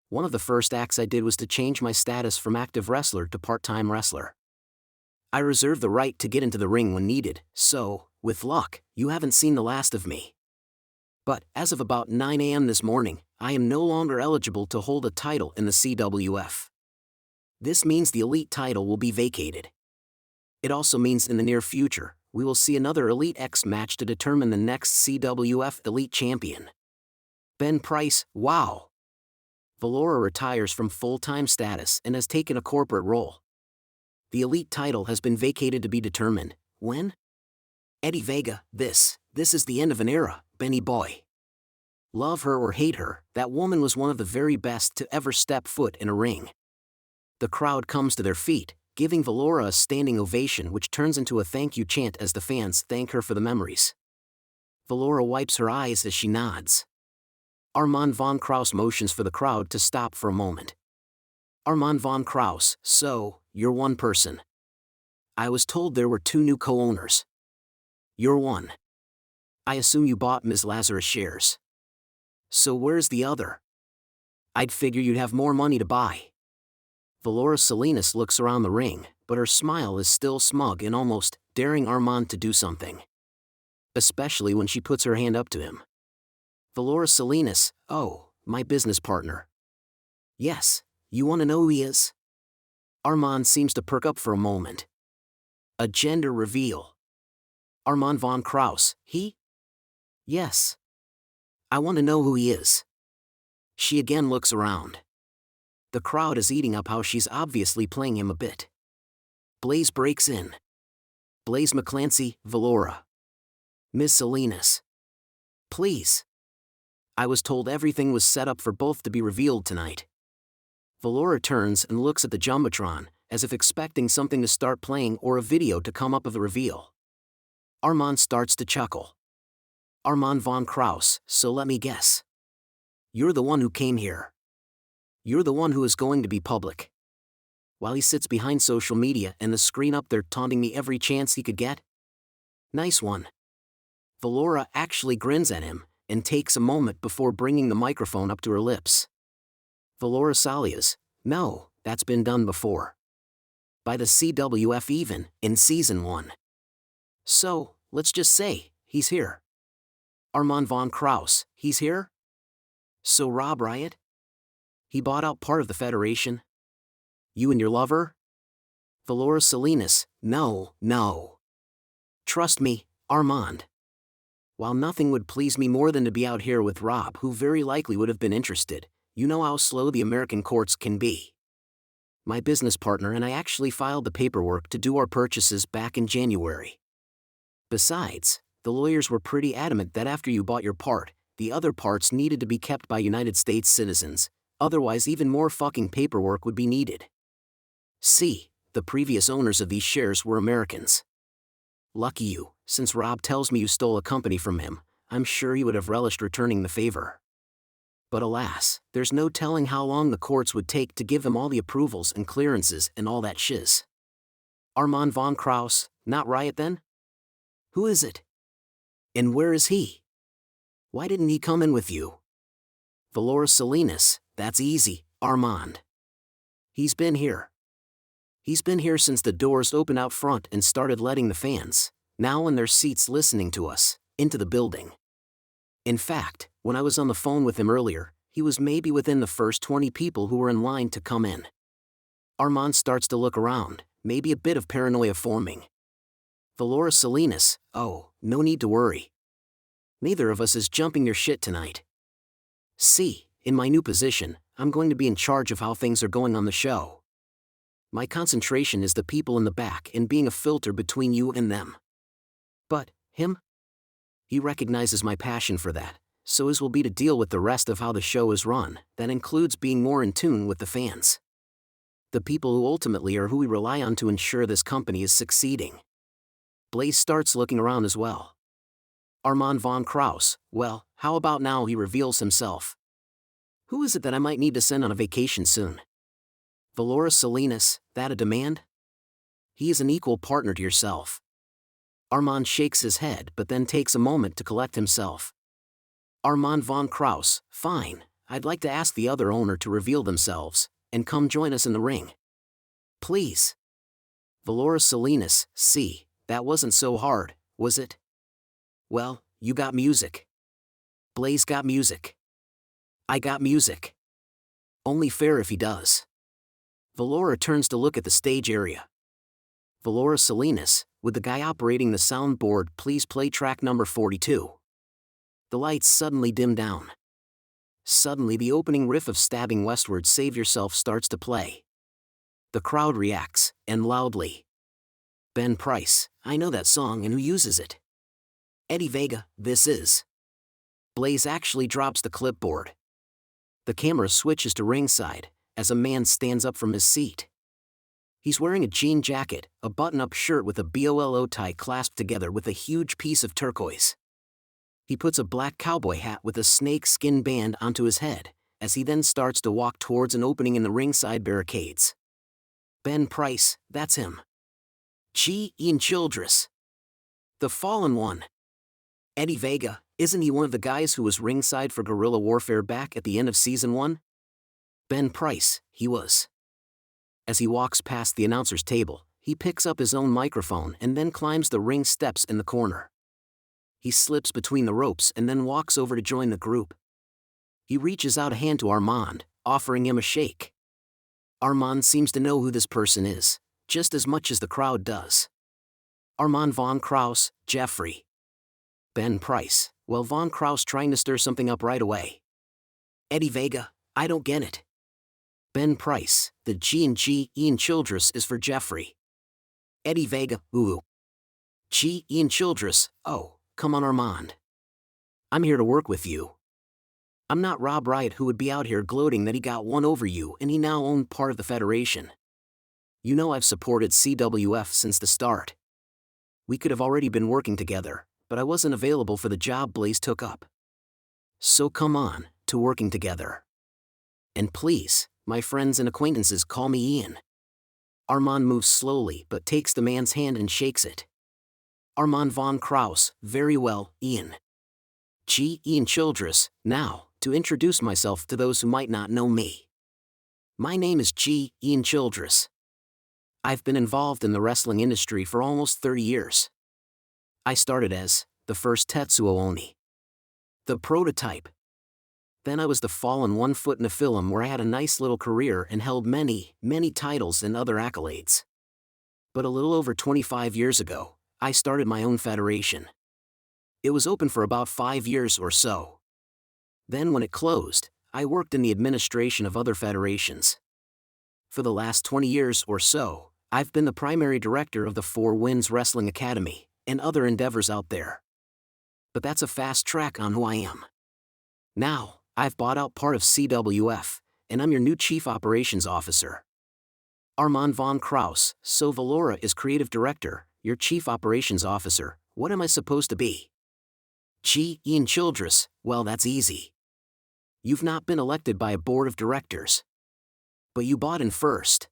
One of the first acts I did was to change my status from active wrestler to part-time wrestler. I reserve the right to get into the ring when needed, so, with luck, you haven't seen the last of me. But, as of about 9 a.m. this morning, I am no longer eligible to hold a title in the CWF. This means the Elite title will be vacated. It also means in the near future, we will see another Elite X match to determine the next CWF Elite Champion. Ben Price, wow! Valora retires from full-time status and has taken a corporate role. The Elite title has been vacated to be determined. When? Eddie Vega, this is the end of an era, Benny boy. Love her or hate her, that woman was one of the very best to ever step foot in a ring. The crowd comes to their feet, giving Valora a standing ovation which turns into a thank you chant as the fans thank her for the memories. Valora wipes her eyes as she nods. Armand von Kraus motions for the crowd to stop for a moment. Armand von Kraus, so, you're one person. I was told there were 2 new co-owners. You're one. I assume you bought Ms. Lazarus shares. So where's the other? I'd figure you'd have more money to buy. Valora Salinas looks around the ring, but her smile is still smug and almost daring Armand to do something. Especially when she puts her hand up to him. Valora Salinas, oh, my business partner. Yes, you want to know who he is? Armand seems to perk up for a moment. A gender reveal. Armand von Kraus, he? Yes. I want to know who he is. She again looks around. The crowd is eating up how she's obviously playing him a bit. Blaze breaks in. Blaze McClancy, Valora. Miss Salinas. Please. I was told everything was set up for both to be revealed tonight. Valora turns and looks at the Jumbotron, as if expecting something to start playing or a video to come up of the reveal. Armand starts to chuckle. Armand von Kraus, so let me guess. You're the one who came here. You're the one who is going to be public. While he sits behind social media and the screen up there taunting me every chance he could get? Nice one. Valora actually grins at him, and takes a moment before bringing the microphone up to her lips. Valora Salias, no, that's been done before. By the CWF even, in Season 1. So, let's just say, he's here. Armand von Kraus, he's here? So Rob Riot? He bought out part of the Federation? You and your lover? Valora Salinas, no. Trust me, Armand. While nothing would please me more than to be out here with Rob, who very likely would have been interested, you know how slow the American courts can be. My business partner and I actually filed the paperwork to do our purchases back in January. Besides, the lawyers were pretty adamant that after you bought your part, the other parts needed to be kept by United States citizens, otherwise even more fucking paperwork would be needed. C. The previous owners of these shares were Americans. Lucky you, since Rob tells me you stole a company from him, I'm sure he would have relished returning the favor. But alas, there's no telling how long the courts would take to give them all the approvals and clearances and all that shiz. Armand von Kraus, not Riot then? Who is it? And where is he? Why didn't he come in with you? Valora Salinas, that's easy, Armand. He's been here. He's been here since the doors opened out front and started letting the fans, now in their seats listening to us, into the building. In fact, when I was on the phone with him earlier, he was maybe within the first 20 people who were in line to come in. Armand starts to look around, maybe a bit of paranoia forming. Valora Salinas, oh, no need to worry. Neither of us is jumping your shit tonight. See, in my new position, I'm going to be in charge of how things are going on the show. My concentration is the people in the back and being a filter between you and them. But, him? He recognizes my passion for that, so his will be to deal with the rest of how the show is run, that includes being more in tune with the fans. The people who ultimately are who we rely on to ensure this company is succeeding. Blaze starts looking around as well. Armand von Kraus, well, how about now he reveals himself? Who is it that I might need to send on a vacation soon? Valora Salinas, that a demand? He is an equal partner to yourself. Armand shakes his head but then takes a moment to collect himself. Armand von Kraus, fine, I'd like to ask the other owner to reveal themselves, and come join us in the ring. Please. Valora Salinas, see, that wasn't so hard, was it? Well, you got music. Blaze got music. I got music. Only fair if he does. Valora turns to look at the stage area. Valora Salinas, would the guy operating the soundboard please play track number 42? The lights suddenly dim down. Suddenly the opening riff of Stabbing Westward Save Yourself starts to play. The crowd reacts, and loudly. Ben Price, I know that song and who uses it? Eddie Vega, this is. Blaze actually drops the clipboard. The camera switches to ringside, as a man stands up from his seat. He's wearing a jean jacket, a button-up shirt with a BOLO tie clasped together with a huge piece of turquoise. He puts a black cowboy hat with a snake skin band onto his head, as he then starts to walk towards an opening in the ringside barricades. Ben Price, that's him. Ian Childress. The Fallen One. Eddie Vega, isn't he one of the guys who was ringside for guerrilla warfare back at the end of Season 1? Ben Price, he was. As he walks past the announcer's table, he picks up his own microphone and then climbs the ring steps in the corner. He slips between the ropes and then walks over to join the group. He reaches out a hand to Armand, offering him a shake. Armand seems to know who this person is, just as much as the crowd does. Armand von Kraus, Jeffrey. Ben Price, well, von Kraus trying to stir something up right away. Eddie Vega, I don't get it. Ben Price, the G&G Ian Childress is for Jeffrey. Eddie Vega, ooh. Ian Childress, oh, come on Armand. I'm here to work with you. I'm not Rob Riot who would be out here gloating that he got one over you and he now owned part of the Federation. You know I've supported CWF since the start. We could have already been working together, but I wasn't available for the job Blaze took up. So come on, to working together. And please, my friends and acquaintances call me Ian. Armand moves slowly but takes the man's hand and shakes it. Armand von Kraus, very well, Ian. Ian Childress, now, to introduce myself to those who might not know me. My name is Ian Childress. I've been involved in the wrestling industry for almost 30 years. I started as the first Tetsuo Oni. The prototype. Then I was the Fallen 1 foot in a film where I had a nice little career and held many titles and other accolades. But a little over 25 years ago, I started my own federation. It was open for about 5 years or so. Then when it closed, I worked in the administration of other federations. For the last 20 years or so, I've been the primary director of the Four Winds Wrestling Academy, and other endeavors out there. But that's a fast track on who I am. Now, I've bought out part of CWF, and I'm your new Chief Operations Officer. Armand von Kraus, so Valora is Creative Director, your Chief Operations Officer. What am I supposed to be? Gee, Ian Childress, well that's easy. You've not been elected by a board of directors. But you bought in first.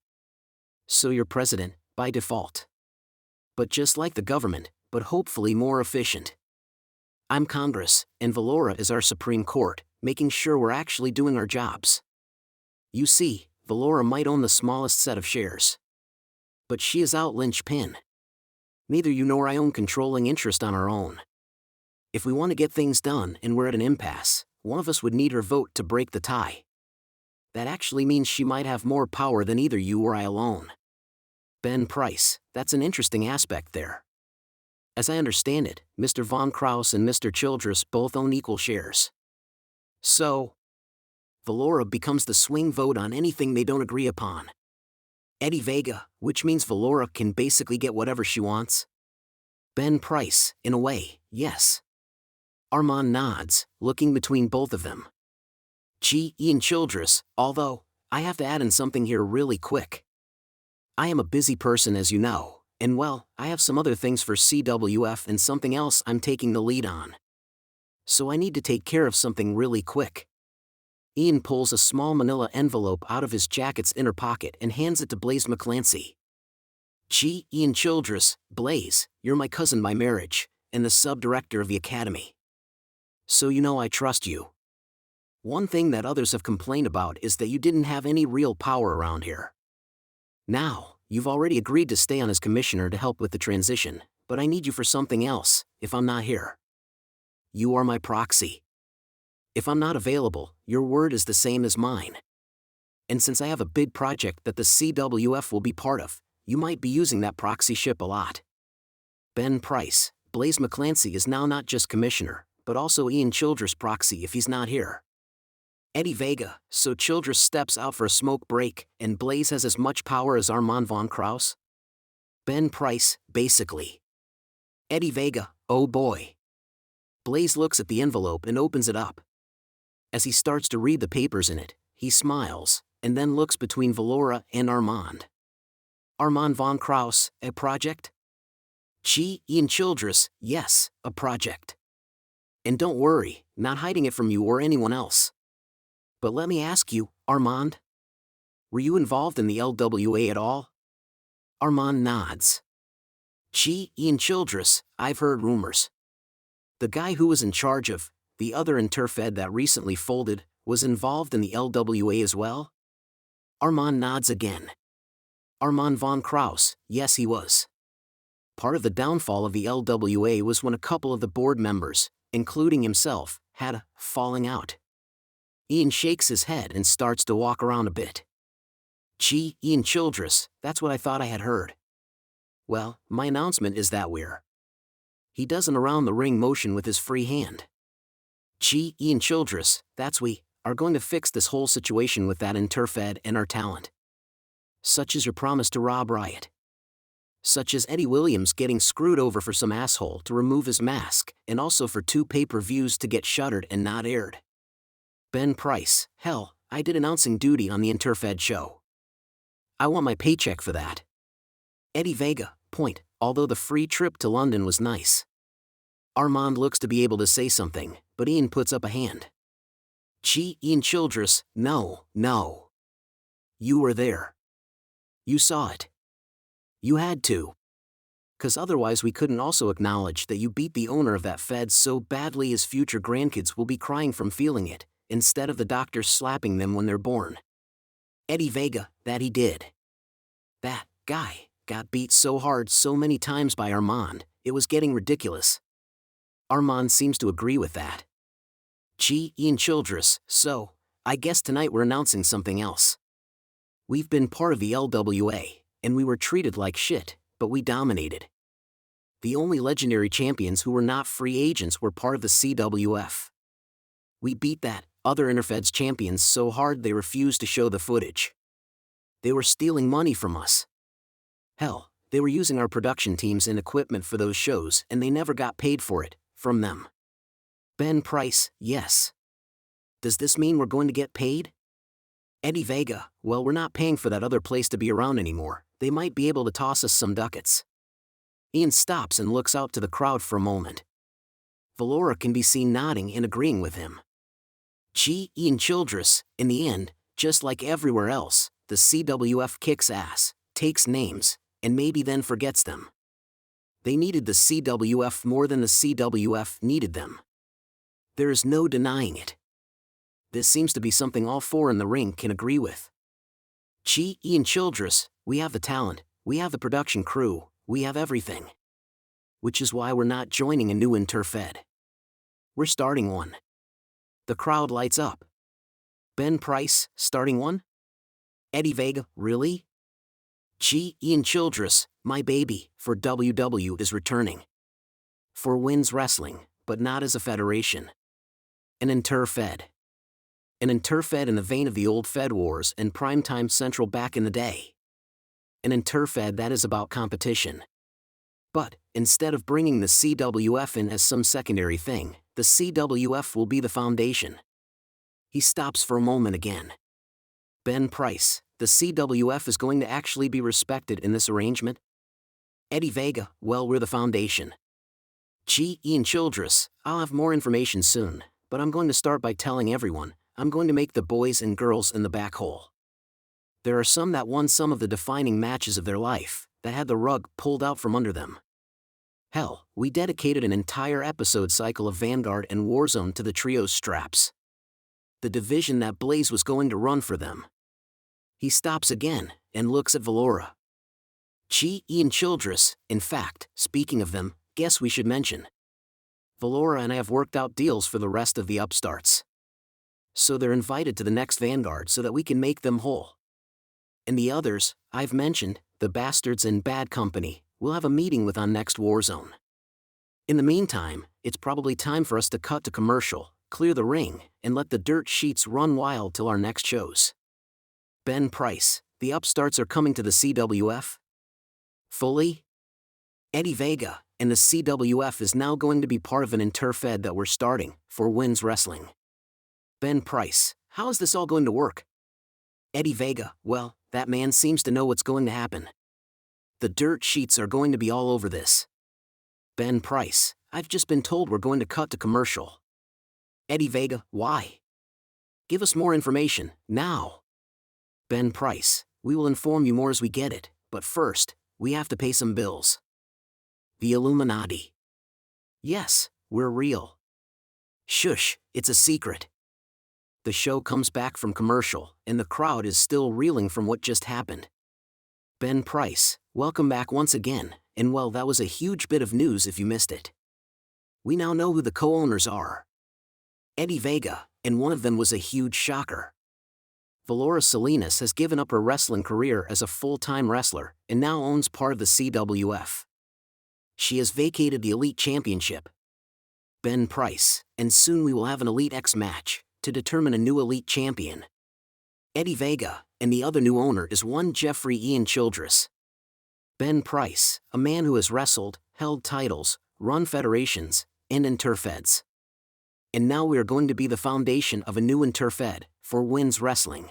So you're president, by default. But just like the government, but hopefully more efficient. I'm Congress, and Valora is our Supreme Court, making sure we're actually doing our jobs. You see, Valora might own the smallest set of shares. But she is out linchpin. Neither you nor I own controlling interest on our own. If we want to get things done and we're at an impasse, one of us would need her vote to break the tie. That actually means she might have more power than either you or I alone. Ben Price, that's an interesting aspect there. As I understand it, Mr. von Kraus and Mr. Childress both own equal shares. So, Valora becomes the swing vote on anything they don't agree upon. Eddie Vega, which means Valora can basically get whatever she wants. Ben Price, in a way, yes. Armand nods, looking between both of them. Gee, Ian Childress, although, I have to add in something here really quick. I am a busy person as you know, and well, I have some other things for CWF and something else I'm taking the lead on. So I need to take care of something really quick. Ian pulls a small manila envelope out of his jacket's inner pocket and hands it to Blaise McClancy. Gee, Ian Childress, Blaise, you're my cousin by marriage, and the sub-director of the academy. So you know I trust you. One thing that others have complained about is that you didn't have any real power around here. Now, you've already agreed to stay on as commissioner to help with the transition, but I need you for something else, if I'm not here. You are my proxy. If I'm not available, your word is the same as mine. And since I have a big project that the CWF will be part of, you might be using that proxyship a lot. Ben Price, Blaise McClancy is now not just commissioner, but also Ian Childress' proxy if he's not here. Eddie Vega, so Childress steps out for a smoke break, and Blaise has as much power as Armand von Kraus? Ben Price, basically. Eddie Vega, oh boy. Blaise looks at the envelope and opens it up. As he starts to read the papers in it, he smiles, and then looks between Valora and Armand. Armand von Kraus, a project? Gee, Ian Childress, yes, a project. And don't worry, not hiding it from you or anyone else. But let me ask you, Armand? Were you involved in the LWA at all? Armand nods. Gee, Ian Childress, I've heard rumors. The guy who was in charge of the other Interfed that recently folded was involved in the LWA as well? Armand nods again. Armand von Kraus, yes he was. Part of the downfall of the LWA was when a couple of the board members, including himself, had a falling out. Ian shakes his head and starts to walk around a bit. Gee, Ian Childress, that's what I thought I had heard. Well, my announcement is that we're. He does an around-the-ring motion with his free hand. Gee, Ian Childress, that's we are going to fix this whole situation with that Interfed and our talent. Such is your promise to Rob Riot. Such as Eddie Williams getting screwed over for some asshole to remove his mask, and also for 2 pay-per-views to get shuttered and not aired. Ben Price, hell, I did announcing duty on the Interfed show. I want my paycheck for that. Eddie Vega, point, although the free trip to London was nice. Armand looks to be able to say something, but Ian puts up a hand. Gee, Ian Childress, no. You were there. You saw it. You had to. 'Cause otherwise we couldn't also acknowledge that you beat the owner of that Fed so badly his future grandkids will be crying from feeling it, instead of the doctors slapping them when they're born. Eddie Vega, that he did. That guy got beat so hard so many times by Armand, it was getting ridiculous. Armand seems to agree with that. Gee, Ian Childress, so, I guess tonight we're announcing something else. We've been part of the LWA, and we were treated like shit, but we dominated. The only legendary champions who were not free agents were part of the CWF. We beat that other Interfed's champions so hard they refused to show the footage. They were stealing money from us. Hell, they were using our production teams and equipment for those shows and they never got paid for it, from them. Ben Price, yes. Does this mean we're going to get paid? Eddie Vega, well, we're not paying for that other place to be around anymore. They might be able to toss us some ducats. Ian stops and looks out to the crowd for a moment. Valora can be seen nodding and agreeing with him. Gee, Ian Childress, in the end, just like everywhere else, the CWF kicks ass, takes names, and maybe then forgets them. They needed the CWF more than the CWF needed them. There is no denying it. This seems to be something all four in the ring can agree with. Gee, Ian Childress, we have the talent, we have the production crew, we have everything. Which is why we're not joining a new interfed. We're starting one. The crowd lights up. Ben Price, starting one? Eddie Vega, really? Gee, Ian Childress, my baby, for WW is returning. For Wins Wrestling, but not as a federation. An interfed. An interfed in the vein of the old Fed Wars and Primetime Central back in the day. An interfed that is about competition. But, instead of bringing the CWF in as some secondary thing, the CWF will be the foundation. He stops for a moment again. Ben Price, the CWF is going to actually be respected in this arrangement? Eddie Vega, well, we're the foundation. Gee, Ian Childress, I'll have more information soon, but I'm going to start by telling everyone, I'm going to make the boys and girls in the back hole. There are some that won some of the defining matches of their life, that had the rug pulled out from under them. Hell, we dedicated an entire episode cycle of Vanguard and Warzone to the trio's straps. The division that Blaze was going to run for them. He stops again, and looks at Valora. Gee, Ian Childress, in fact, speaking of them, guess we should mention. Valora and I have worked out deals for the rest of the upstarts. So they're invited to the next Vanguard so that we can make them whole. And the others, I've mentioned, the Bastards and Bad Company, we'll have a meeting with on next Warzone. In the meantime, it's probably time for us to cut to commercial, clear the ring, and let the dirt sheets run wild till our next shows. Ben Price, the upstarts are coming to the CWF? Fully? Eddie Vega, and the CWF is now going to be part of an interfed that we're starting, for Wins Wrestling. Ben Price, how is this all going to work? Eddie Vega, well, that man seems to know what's going to happen. The dirt sheets are going to be all over this. Ben Price, I've just been told we're going to cut to commercial. Eddie Vega, why? Give us more information, now. Ben Price, we will inform you more as we get it, but first, we have to pay some bills. The Illuminati. Yes, we're real. Shush, it's a secret. The show comes back from commercial, and the crowd is still reeling from what just happened. Ben Price, welcome back once again, and well, that was a huge bit of news if you missed it. We now know who the co-owners are. Eddie Vega, and one of them was a huge shocker. Valora Salinas has given up her wrestling career as a full-time wrestler, and now owns part of the CWF. She has vacated the Elite Championship. Ben Price, and soon we will have an Elite X match, to determine a new Elite Champion. Eddie Vega, and the other new owner is one Jeffrey Ian Childress. Ben Price, a man who has wrestled, held titles, run federations, and interfeds. And now we are going to be the foundation of a new interfed, for Wins Wrestling.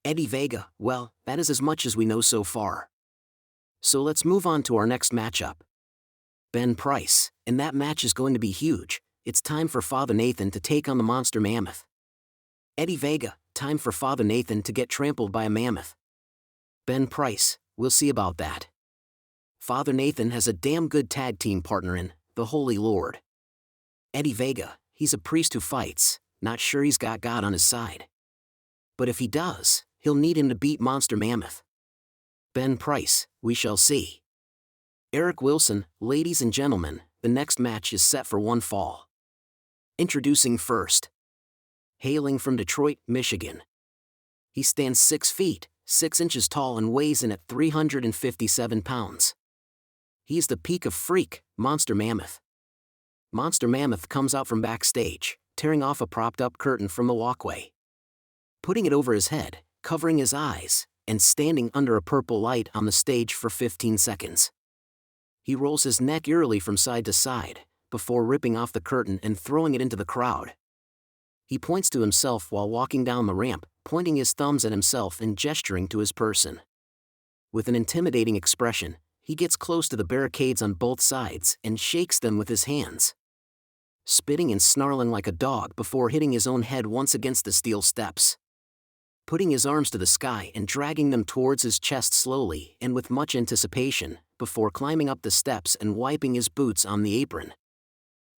Eddie Vega, well, that is as much as we know so far. So let's move on to our next matchup. Ben Price, and that match is going to be huge. It's time for Father Nathan to take on the Monster Mammoth. Eddie Vega, time for Father Nathan to get trampled by a mammoth. Ben Price, we'll see about that. Father Nathan has a damn good tag team partner in, the Holy Lord. Eddie Vega, he's a priest who fights, not sure he's got God on his side. But if he does, he'll need him to beat Monster Mammoth. Ben Price, we shall see. Eric Wilson, ladies and gentlemen, the next match is set for one fall. Introducing first. Hailing from Detroit, Michigan. He stands 6 feet, 6 inches tall and weighs in at 357 pounds. He's the peak of freak, Monster Mammoth. Monster Mammoth comes out from backstage, tearing off a propped-up curtain from the walkway. Putting it over his head, covering his eyes, and standing under a purple light on the stage for 15 seconds. He rolls his neck eerily from side to side, before ripping off the curtain and throwing it into the crowd. He points to himself while walking down the ramp, pointing his thumbs at himself and gesturing to his person. With an intimidating expression, he gets close to the barricades on both sides and shakes them with his hands, spitting and snarling like a dog before hitting his own head once against the steel steps. Putting his arms to the sky and dragging them towards his chest slowly and with much anticipation, before climbing up the steps and wiping his boots on the apron.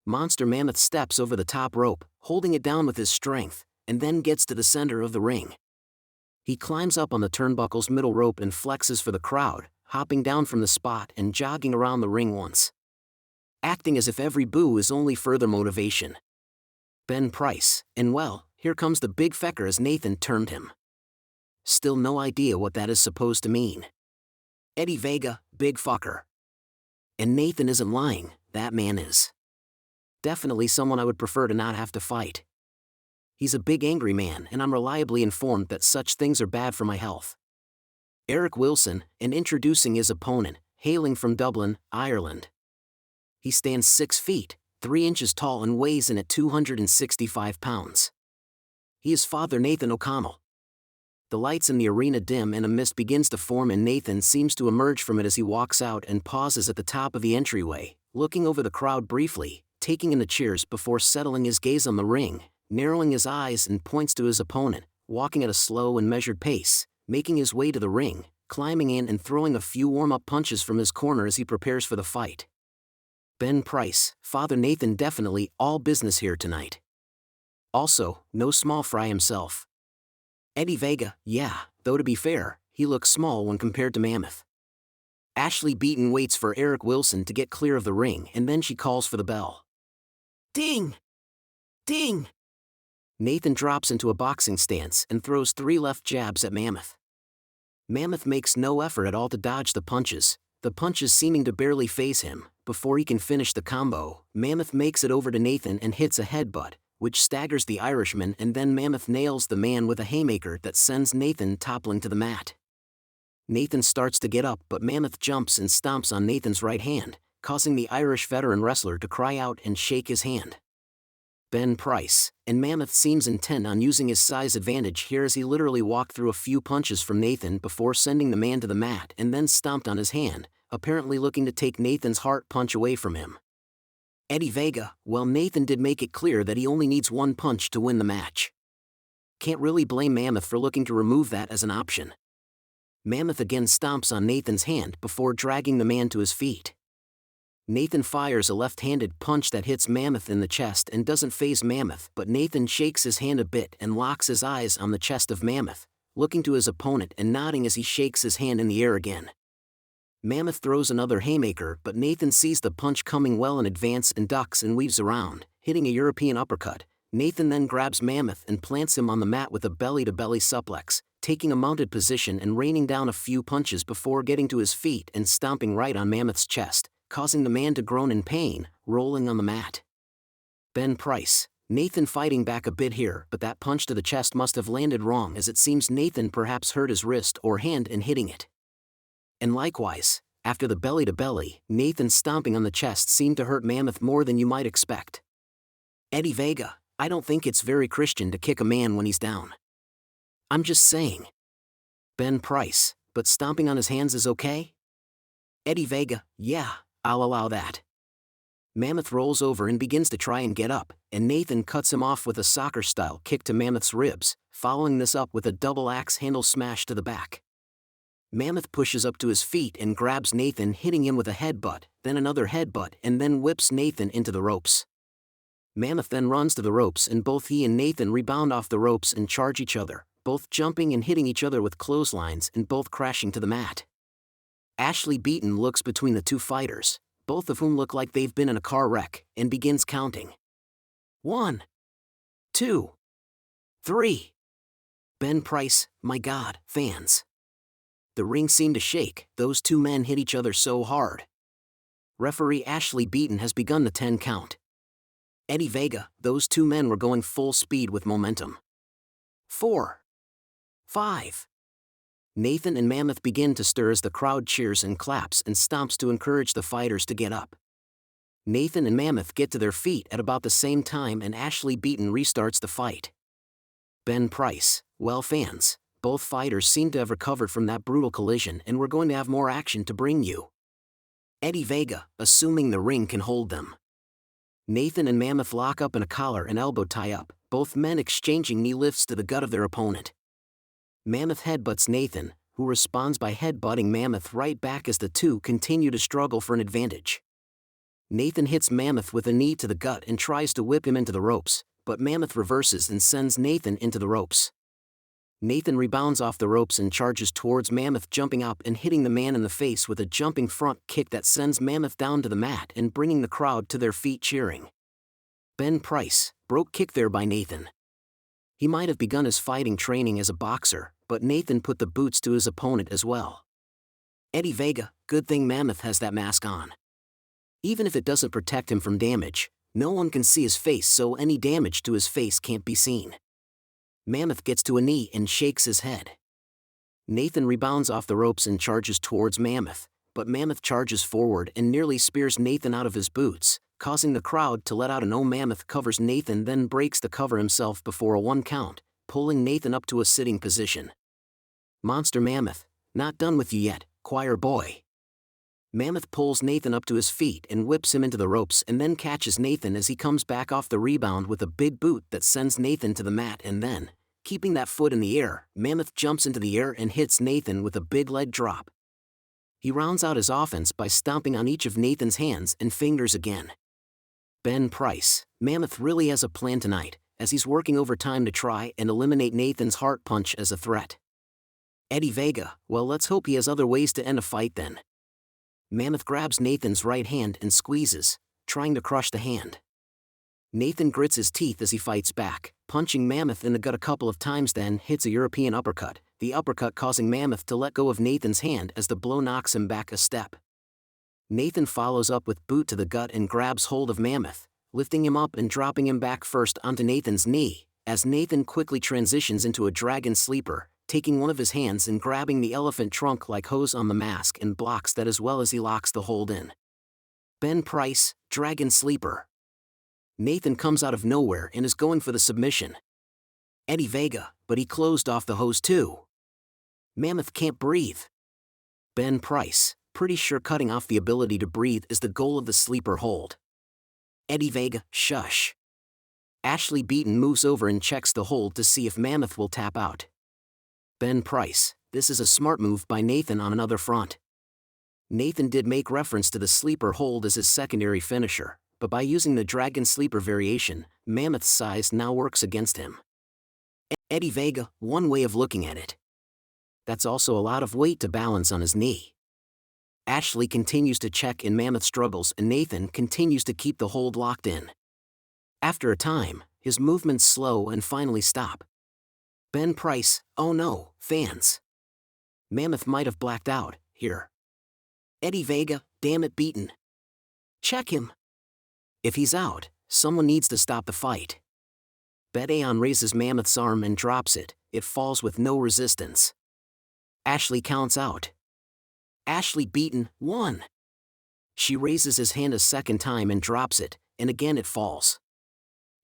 Monster Mammoth steps over the top rope, holding it down with his strength, and then gets to the center of the ring. He climbs up on the turnbuckle's middle rope and flexes for the crowd, hopping down from the spot and jogging around the ring once, acting as if every boo is only further motivation. Ben Price, and well, here comes the big fecker as Nathan termed him. Still no idea what that is supposed to mean. Eddie Vega, big fucker. And Nathan isn't lying, that man is. Definitely someone I would prefer to not have to fight. He's a big angry man and I'm reliably informed that such things are bad for my health. Eric Wilson, and introducing his opponent, hailing from Dublin, Ireland. He stands 6 feet, 3 inches tall and weighs in at 265 pounds. He is Father Nathan O'Connell. The lights in the arena dim and a mist begins to form and Nathan seems to emerge from it as he walks out and pauses at the top of the entryway, looking over the crowd briefly, taking in the cheers before settling his gaze on the ring, narrowing his eyes and points to his opponent, walking at a slow and measured pace, making his way to the ring, climbing in and throwing a few warm-up punches from his corner as he prepares for the fight. Ben Price, Father Nathan, definitely all business here tonight. Also, no small fry himself. Eddie Vega, yeah, though to be fair, he looks small when compared to Mammoth. Ashley Beaton waits for Eric Wilson to get clear of the ring and then she calls for the bell. Ding! Ding! Nathan drops into a boxing stance and throws 3 left jabs at Mammoth. Mammoth makes no effort at all to dodge the punches seeming to barely faze him. Before he can finish the combo, Mammoth makes it over to Nathan and hits a headbutt, which staggers the Irishman, and then Mammoth nails the man with a haymaker that sends Nathan toppling to the mat. Nathan starts to get up but Mammoth jumps and stomps on Nathan's right hand, causing the Irish veteran wrestler to cry out and shake his hand. Ben Price, and Mammoth seems intent on using his size advantage here as he literally walked through a few punches from Nathan before sending the man to the mat and then stomped on his hand, apparently looking to take Nathan's heart punch away from him. Eddie Vega, well, Nathan did make it clear that he only needs 1 punch to win the match. Can't really blame Mammoth for looking to remove that as an option. Mammoth again stomps on Nathan's hand before dragging the man to his feet. Nathan fires a left-handed punch that hits Mammoth in the chest and doesn't faze Mammoth, but Nathan shakes his hand a bit and locks his eyes on the chest of Mammoth, looking to his opponent and nodding as he shakes his hand in the air again. Mammoth throws another haymaker but Nathan sees the punch coming well in advance and ducks and weaves around, hitting a European uppercut. Nathan then grabs Mammoth and plants him on the mat with a belly-to-belly suplex, taking a mounted position and raining down a few punches before getting to his feet and stomping right on Mammoth's chest, causing the man to groan in pain, rolling on the mat. Ben Price, Nathan fighting back a bit here, but that punch to the chest must have landed wrong as it seems Nathan perhaps hurt his wrist or hand in hitting it. And likewise, after the belly-to-belly, Nathan stomping on the chest seemed to hurt Mammoth more than you might expect. Eddie Vega, I don't think it's very Christian to kick a man when he's down. I'm just saying. Ben Price, but stomping on his hands is okay? Eddie Vega, yeah, I'll allow that. Mammoth rolls over and begins to try and get up, and Nathan cuts him off with a soccer-style kick to Mammoth's ribs, following this up with a double axe handle smash to the back. Mammoth pushes up to his feet and grabs Nathan, hitting him with a headbutt, then another headbutt, and then whips Nathan into the ropes. Mammoth then runs to the ropes and both he and Nathan rebound off the ropes and charge each other, both jumping and hitting each other with clotheslines and both crashing to the mat. Ashley Beaton looks between the 2 fighters, both of whom look like they've been in a car wreck, and begins counting. 1, 2, 3. Ben Price, my God, fans. The ring seemed to shake, those 2 men hit each other so hard. Referee Ashley Beaton has begun the 10 count. Eddie Vega, those 2 men were going full speed with momentum. 4, 5. Nathan and Mammoth begin to stir as the crowd cheers and claps and stomps to encourage the fighters to get up. Nathan and Mammoth get to their feet at about the same time and Ashley Beaton restarts the fight. Ben Price, well fans, both fighters seem to have recovered from that brutal collision and we're going to have more action to bring you. Eddie Vega, assuming the ring can hold them. Nathan and Mammoth lock up in a collar and elbow tie-up, both men exchanging knee lifts to the gut of their opponent. Mammoth headbutts Nathan, who responds by headbutting Mammoth right back as the two continue to struggle for an advantage. Nathan hits Mammoth with a knee to the gut and tries to whip him into the ropes, but Mammoth reverses and sends Nathan into the ropes. Nathan rebounds off the ropes and charges towards Mammoth, jumping up and hitting the man in the face with a jumping front kick that sends Mammoth down to the mat and bringing the crowd to their feet cheering. Ben Price, broke kick there by Nathan. He might have begun his fighting training as a boxer, but Nathan put the boots to his opponent as well. Eddie Vega, good thing Mammoth has that mask on. Even if it doesn't protect him from damage, no one can see his face, so any damage to his face can't be seen. Mammoth gets to a knee and shakes his head. Nathan rebounds off the ropes and charges towards Mammoth, but Mammoth charges forward and nearly spears Nathan out of his boots, causing the crowd to let out an "Oh." Mammoth covers Nathan, then breaks the cover himself before a 1 count, pulling Nathan up to a sitting position. Monster Mammoth, not done with you yet, choir boy. Mammoth pulls Nathan up to his feet and whips him into the ropes and then catches Nathan as he comes back off the rebound with a big boot that sends Nathan to the mat, and then, keeping that foot in the air, Mammoth jumps into the air and hits Nathan with a big leg drop. He rounds out his offense by stomping on each of Nathan's hands and fingers again. Ben Price, Mammoth really has a plan tonight, as he's working overtime to try and eliminate Nathan's heart punch as a threat. Eddie Vega, well, let's hope he has other ways to end a fight then. Mammoth grabs Nathan's right hand and squeezes, trying to crush the hand. Nathan grits his teeth as he fights back, punching Mammoth in the gut a couple of times, then hits a European uppercut, the uppercut causing Mammoth to let go of Nathan's hand as the blow knocks him back a step. Nathan follows up with boot to the gut and grabs hold of Mammoth, lifting him up and dropping him back first onto Nathan's knee, as Nathan quickly transitions into a dragon sleeper, taking one of his hands and grabbing the elephant trunk like hose on the mask and blocks that as well as he locks the hold in. Ben Price, dragon sleeper. Nathan comes out of nowhere and is going for the submission. Eddie Vega, but he closed off the hose too. Mammoth can't breathe. Ben Price, pretty sure cutting off the ability to breathe is the goal of the sleeper hold. Eddie Vega, shush. Ashley Beaton moves over and checks the hold to see if Mammoth will tap out. Ben Price, this is a smart move by Nathan on another front. Nathan did make reference to the sleeper hold as his secondary finisher, but by using the dragon sleeper variation, Mammoth's size now works against him. Eddie Vega, one way of looking at it. That's also a lot of weight to balance on his knee. Ashley continues to check in Mammoth struggles and Nathan continues to keep the hold locked in. After a time, his movements slow and finally stop. Ben Price, oh no, fans. Mammoth might have blacked out, here. Eddie Vega, damn it, Beaton. Check him. If he's out, someone needs to stop the fight. Bet-Aon raises Mammoth's arm and drops it, it falls with no resistance. Ashley counts out. Ashley Beaton, 1. She raises his hand a second time and drops it, and again it falls.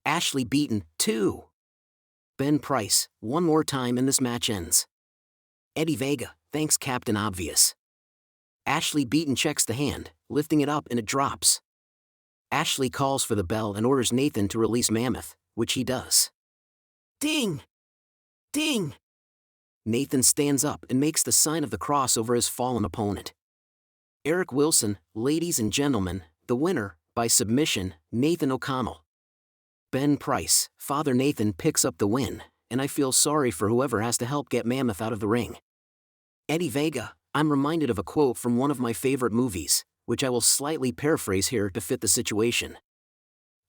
Ashley Beaton, 2. Ben Price, one more time and this match ends. Eddie Vega, thanks Captain Obvious. Ashley Beaton checks the hand, lifting it up and it drops. Ashley calls for the bell and orders Nathan to release Mammoth, which he does. Ding! Ding! Nathan stands up and makes the sign of the cross over his fallen opponent. Eric Wilson, ladies and gentlemen, the winner, by submission, Nathan O'Connell. Ben Price, Father Nathan picks up the win, and I feel sorry for whoever has to help get Mammoth out of the ring. Eddie Vega, I'm reminded of a quote from one of my favorite movies, which I will slightly paraphrase here to fit the situation.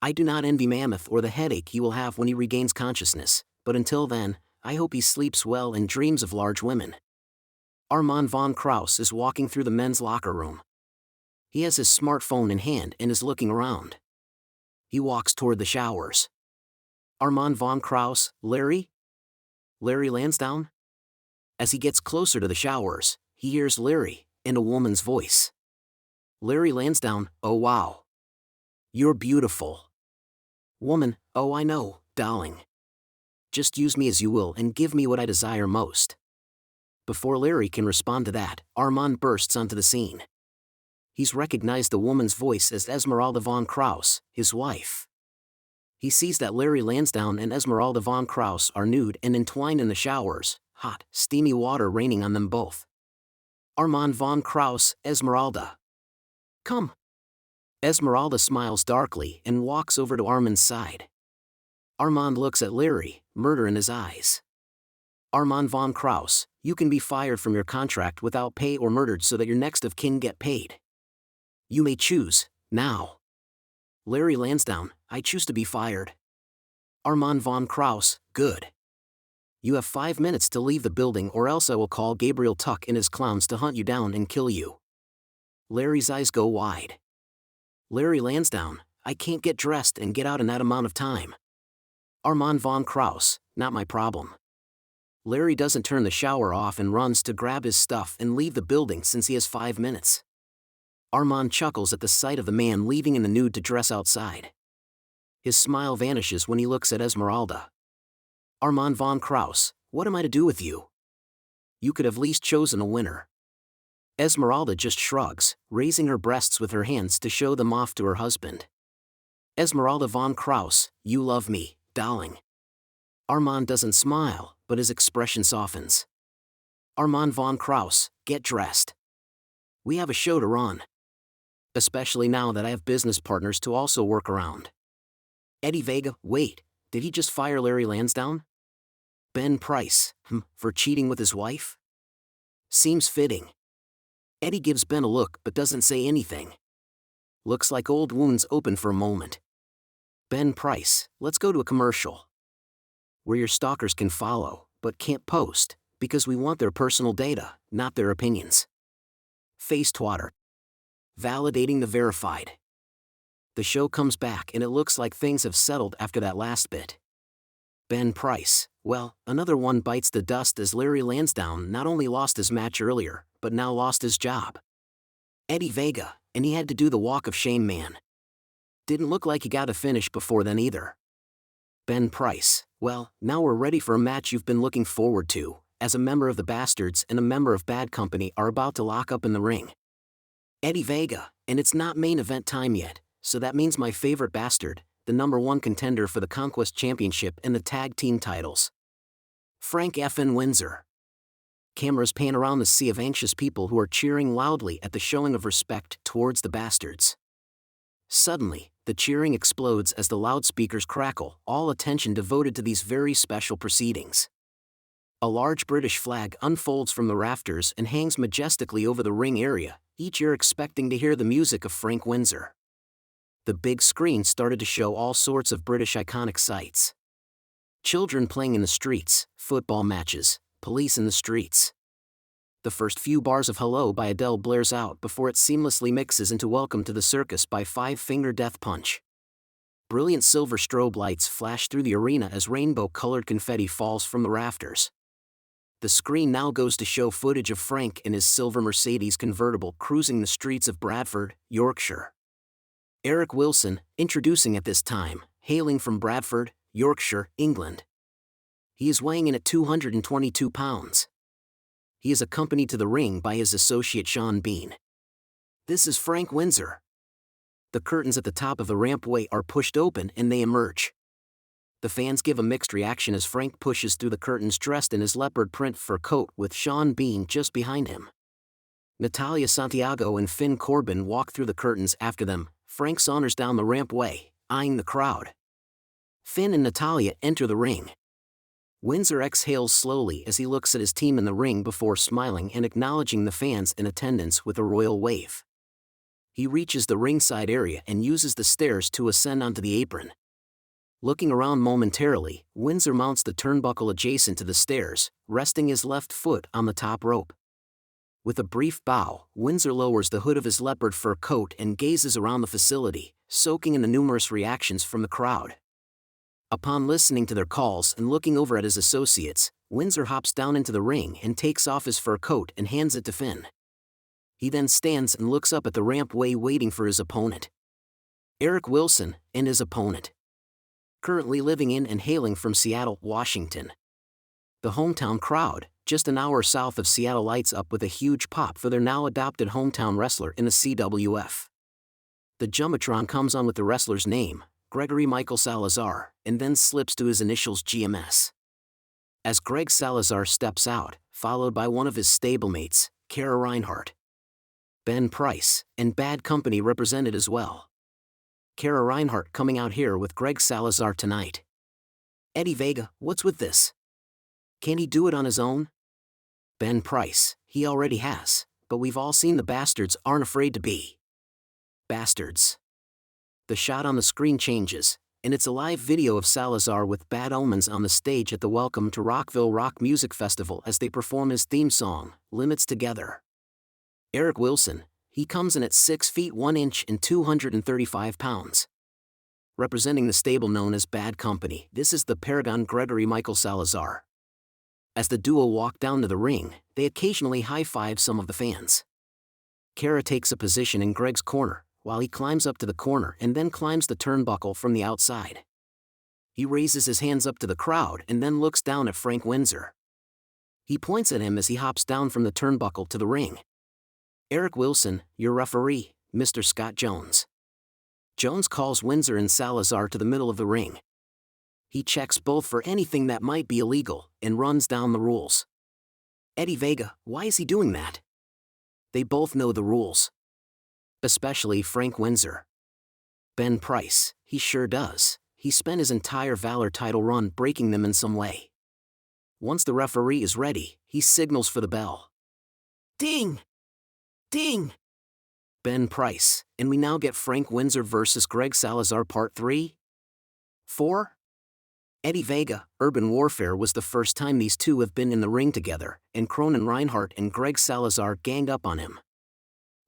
I do not envy Mammoth or the headache he will have when he regains consciousness, but until then, I hope he sleeps well and dreams of large women. Armand von Kraus is walking through the men's locker room. He has his smartphone in hand and is looking around. He walks toward the showers. Armand von Kraus, Larry? Larry Lansdowne? As he gets closer to the showers, he hears Larry, in a woman's voice. Larry Lansdowne, oh wow. You're beautiful. Woman, oh I know, darling. Just use me as you will and give me what I desire most. Before Larry can respond to that, Armand bursts onto the scene. He's recognized the woman's voice as Esmeralda von Krauss, his wife. He sees that Larry Lansdowne and Esmeralda von Krauss are nude and entwined in the showers, hot, steamy water raining on them both. Armand von Krauss, Esmeralda. Come. Esmeralda smiles darkly and walks over to Armand's side. Armand looks at Larry, murder in his eyes. Armand von Krauss, you can be fired from your contract without pay or murdered so that your next of kin get paid. You may choose, now. Larry Lansdowne, I choose to be fired. Armand von Krauss, good. You have 5 minutes to leave the building or else I will call Gabriel Tuck and his clowns to hunt you down and kill you. Larry's eyes go wide. Larry Lansdowne, I can't get dressed and get out in that amount of time. Armand von Krauss, not my problem. Larry doesn't turn the shower off and runs to grab his stuff and leave the building since he has 5 minutes. Armand chuckles at the sight of the man leaving in the nude to dress outside. His smile vanishes when he looks at Esmeralda. Armand von Krauss, what am I to do with you? You could have least chosen a winner. Esmeralda just shrugs, raising her breasts with her hands to show them off to her husband. Esmeralda von Krauss, you love me, darling. Armand doesn't smile, but his expression softens. Armand von Krauss, get dressed. We have a show to run. Especially now that I have business partners to also work around. Eddie Vega, wait, did he just fire Larry Lansdowne? Ben Price, for cheating with his wife? Seems fitting. Eddie gives Ben a look but doesn't say anything. Looks like old wounds open for a moment. Ben Price, let's go to a commercial. Where your stalkers can follow, but can't post, because we want their personal data, not their opinions. Face twatter. Validating the verified. The show comes back and it looks like things have settled after that last bit. Ben Price, well, another one bites the dust as Larry Lansdowne not only lost his match earlier, but now lost his job. Eddie Vega, and he had to do the walk of shame, man. Didn't look like he got a finish before then either. Ben Price, well, now we're ready for a match you've been looking forward to, as a member of the Bastards and a member of Bad Company are about to lock up in the ring. Eddie Vega, and it's not main event time yet, so that means my favorite bastard, the #1 contender for the Conquest Championship and the tag team titles. Frank F.N. Windsor. Cameras pan around the sea of anxious people who are cheering loudly at the showing of respect towards the Bastards. Suddenly, the cheering explodes as the loudspeakers crackle, all attention devoted to these very special proceedings. A large British flag unfolds from the rafters and hangs majestically over the ring area, each ear expecting to hear the music of Frank Windsor. The big screen started to show all sorts of British iconic sights. Children playing in the streets, football matches, police in the streets. The first few bars of Hello by Adele blares out before it seamlessly mixes into Welcome to the Circus by Five Finger Death Punch. Brilliant silver strobe lights flash through the arena as rainbow-colored confetti falls from the rafters. The screen now goes to show footage of Frank in his silver Mercedes convertible cruising the streets of Bradford, Yorkshire. Eric Wilson, introducing at this time, hailing from Bradford, Yorkshire, England. He is weighing in at 222 pounds. He is accompanied to the ring by his associate Sean Bean. This is Frank Windsor. The curtains at the top of the rampway are pushed open and they emerge. The fans give a mixed reaction as Frank pushes through the curtains dressed in his leopard print fur coat with Sean Bean just behind him. Natalia Santiago and Finn Corbin walk through the curtains after them. Frank saunters down the rampway, eyeing the crowd. Finn and Natalia enter the ring. Windsor exhales slowly as he looks at his team in the ring before smiling and acknowledging the fans in attendance with a royal wave. He reaches the ringside area and uses the stairs to ascend onto the apron. Looking around momentarily, Windsor mounts the turnbuckle adjacent to the stairs, resting his left foot on the top rope. With a brief bow, Windsor lowers the hood of his leopard fur coat and gazes around the facility, soaking in the numerous reactions from the crowd. Upon listening to their calls and looking over at his associates, Windsor hops down into the ring and takes off his fur coat and hands it to Finn. He then stands and looks up at the rampway waiting for his opponent. Eric Wilson, and his opponent. Currently living in and hailing from Seattle, Washington. The hometown crowd, just an hour south of Seattle, lights up with a huge pop for their now adopted hometown wrestler in the CWF. The Jumbotron comes on with the wrestler's name, Gregory Michael Salazar, and then slips to his initials GMS. As Greg Salazar steps out, followed by one of his stablemates, Kara Reinhardt. Ben Price, and Bad Company represented as well. Kara Reinhardt coming out here with Greg Salazar tonight. Eddie Vega, what's with this? Can he do it on his own? Ben Price, he already has, but we've all seen the bastards aren't afraid to be. Bastards. The shot on the screen changes, and it's a live video of Salazar with Bad Omens on the stage at the Welcome to Rockville Rock Music Festival as they perform his theme song, Limits Together. Eric Wilson, he comes in at 6 feet 1 inch and 235 pounds. Representing the stable known as Bad Company, this is the Paragon Gregory Michael Salazar. As the duo walk down to the ring, they occasionally high-five some of the fans. Kara takes a position in Greg's corner, while he climbs up to the corner and then climbs the turnbuckle from the outside. He raises his hands up to the crowd and then looks down at Frank Windsor. He points at him as he hops down from the turnbuckle to the ring. Eric Wilson, your referee, Mr. Scott Jones. Jones calls Windsor and Salazar to the middle of the ring. He checks both for anything that might be illegal and runs down the rules. Eddie Vega, why is he doing that? They both know the rules. Especially Frank Windsor. Ben Price, he sure does. He spent his entire Valor title run breaking them in some way. Once the referee is ready, he signals for the bell. Ding! Ding! Ben Price, and we now get Frank Windsor versus Greg Salazar Part 3? 4? Eddie Vega, Urban Warfare was the first time these two have been in the ring together, and Cronin Reinhardt and Greg Salazar ganged up on him.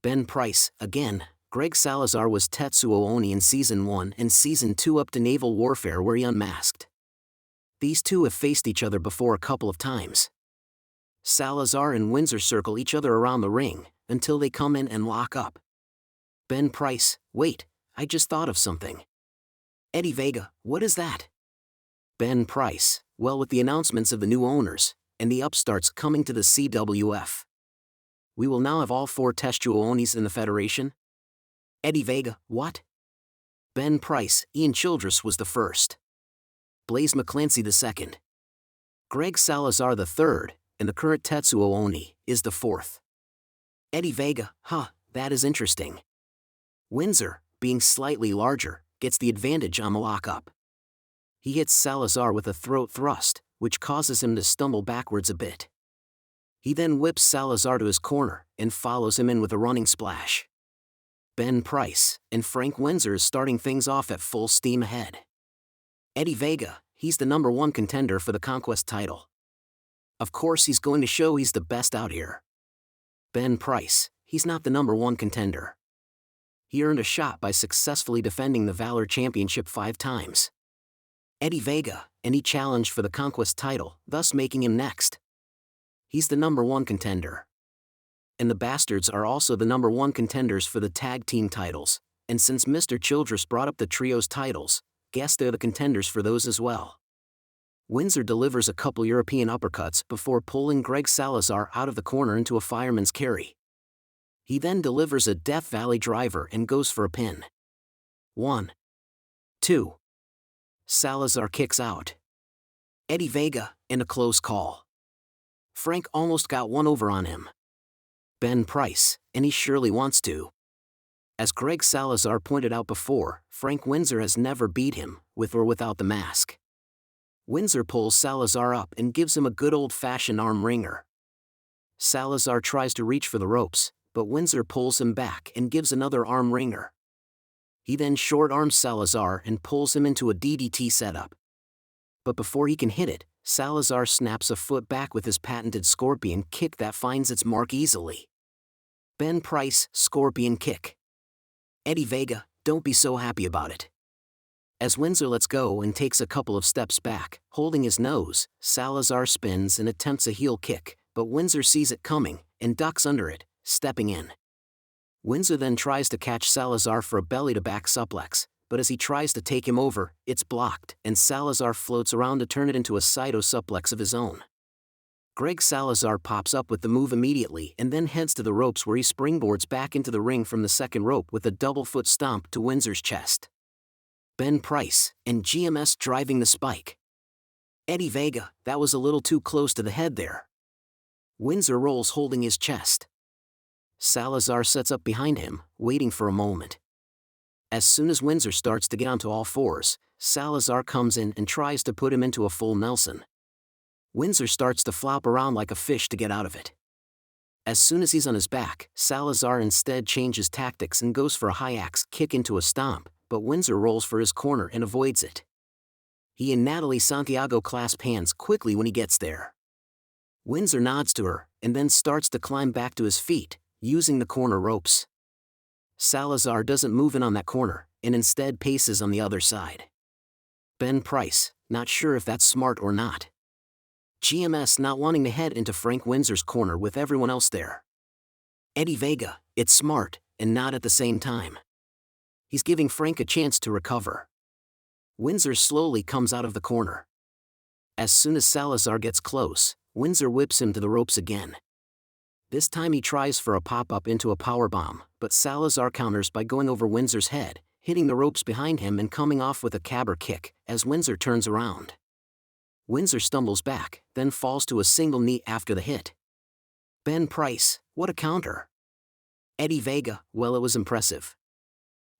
Ben Price, again, Greg Salazar was Tetsuo Oni in Season 1 and Season 2 up to Naval Warfare where he unmasked. These two have faced each other before a couple of times. Salazar and Windsor circle each other around the ring, until they come in and lock up. Ben Price, wait, I just thought of something. Eddie Vega, what is that? Ben Price, well, with the announcements of the new owners, and the upstarts coming to the CWF, we will now have all 4 Tetsuo Onis in the Federation? Eddie Vega, what? Ben Price, Ian Childress was the first. Blaze McClancy the second. Greg Salazar the third, and the current Tetsuo Oni is the fourth. Eddie Vega, that is interesting. Windsor, being slightly larger, gets the advantage on the lockup. He hits Salazar with a throat thrust, which causes him to stumble backwards a bit. He then whips Salazar to his corner and follows him in with a running splash. Ben Price and Frank Windsor is starting things off at full steam ahead. Eddie Vega, he's the #1 contender for the Conquest title. Of course he's going to show he's the best out here. Ben Price, he's not the #1 contender. He earned a shot by successfully defending the Valor Championship 5 times. Eddie Vega, and he challenged for the Conquest title, thus making him next. He's the #1 contender. And the Bastards are also the #1 contenders for the tag team titles, and since Mr. Childress brought up the trios titles, guess they're the contenders for those as well. Windsor delivers a couple European uppercuts before pulling Greg Salazar out of the corner into a fireman's carry. He then delivers a Death Valley driver and goes for a pin. 1. 2. Salazar kicks out. Eddie Vega, in a close call. Frank almost got one over on him. Ben Price, and he surely wants to. As Greg Salazar pointed out before, Frank Windsor has never beat him, with or without the mask. Windsor pulls Salazar up and gives him a good old-fashioned arm wringer. Salazar tries to reach for the ropes, but Windsor pulls him back and gives another arm wringer. He then short-arms Salazar and pulls him into a DDT setup. But before he can hit it, Salazar snaps a foot back with his patented scorpion kick that finds its mark easily. Ben Price, scorpion kick. Eddie Vega, don't be so happy about it. As Windsor lets go and takes a couple of steps back, holding his nose, Salazar spins and attempts a heel kick, but Windsor sees it coming and ducks under it, stepping in. Windsor then tries to catch Salazar for a belly-to-back suplex, but as he tries to take him over, it's blocked, and Salazar floats around to turn it into a Saito suplex of his own. Greg Salazar pops up with the move immediately and then heads to the ropes where he springboards back into the ring from the second rope with a double foot stomp to Windsor's chest. Ben Price and GMS driving the spike. Eddie Vega, that was a little too close to the head there. Windsor rolls holding his chest. Salazar sets up behind him, waiting for a moment. As soon as Windsor starts to get onto all fours, Salazar comes in and tries to put him into a full Nelson. Windsor starts to flop around like a fish to get out of it. As soon as he's on his back, Salazar instead changes tactics and goes for a high axe kick into a stomp, but Windsor rolls for his corner and avoids it. He and Natalie Santiago clasp hands quickly when he gets there. Windsor nods to her, and then starts to climb back to his feet, using the corner ropes. Salazar doesn't move in on that corner, and instead paces on the other side. Ben Price, not sure if that's smart or not. GMS not wanting to head into Frank Windsor's corner with everyone else there. Eddie Vega, it's smart, and not at the same time. He's giving Frank a chance to recover. Windsor slowly comes out of the corner. As soon as Salazar gets close, Windsor whips him to the ropes again. This time he tries for a pop-up into a powerbomb, but Salazar counters by going over Windsor's head, hitting the ropes behind him and coming off with a caber kick, as Windsor turns around. Windsor stumbles back, then falls to a single knee after the hit. Ben Price, what a counter. Eddie Vega, well, it was impressive.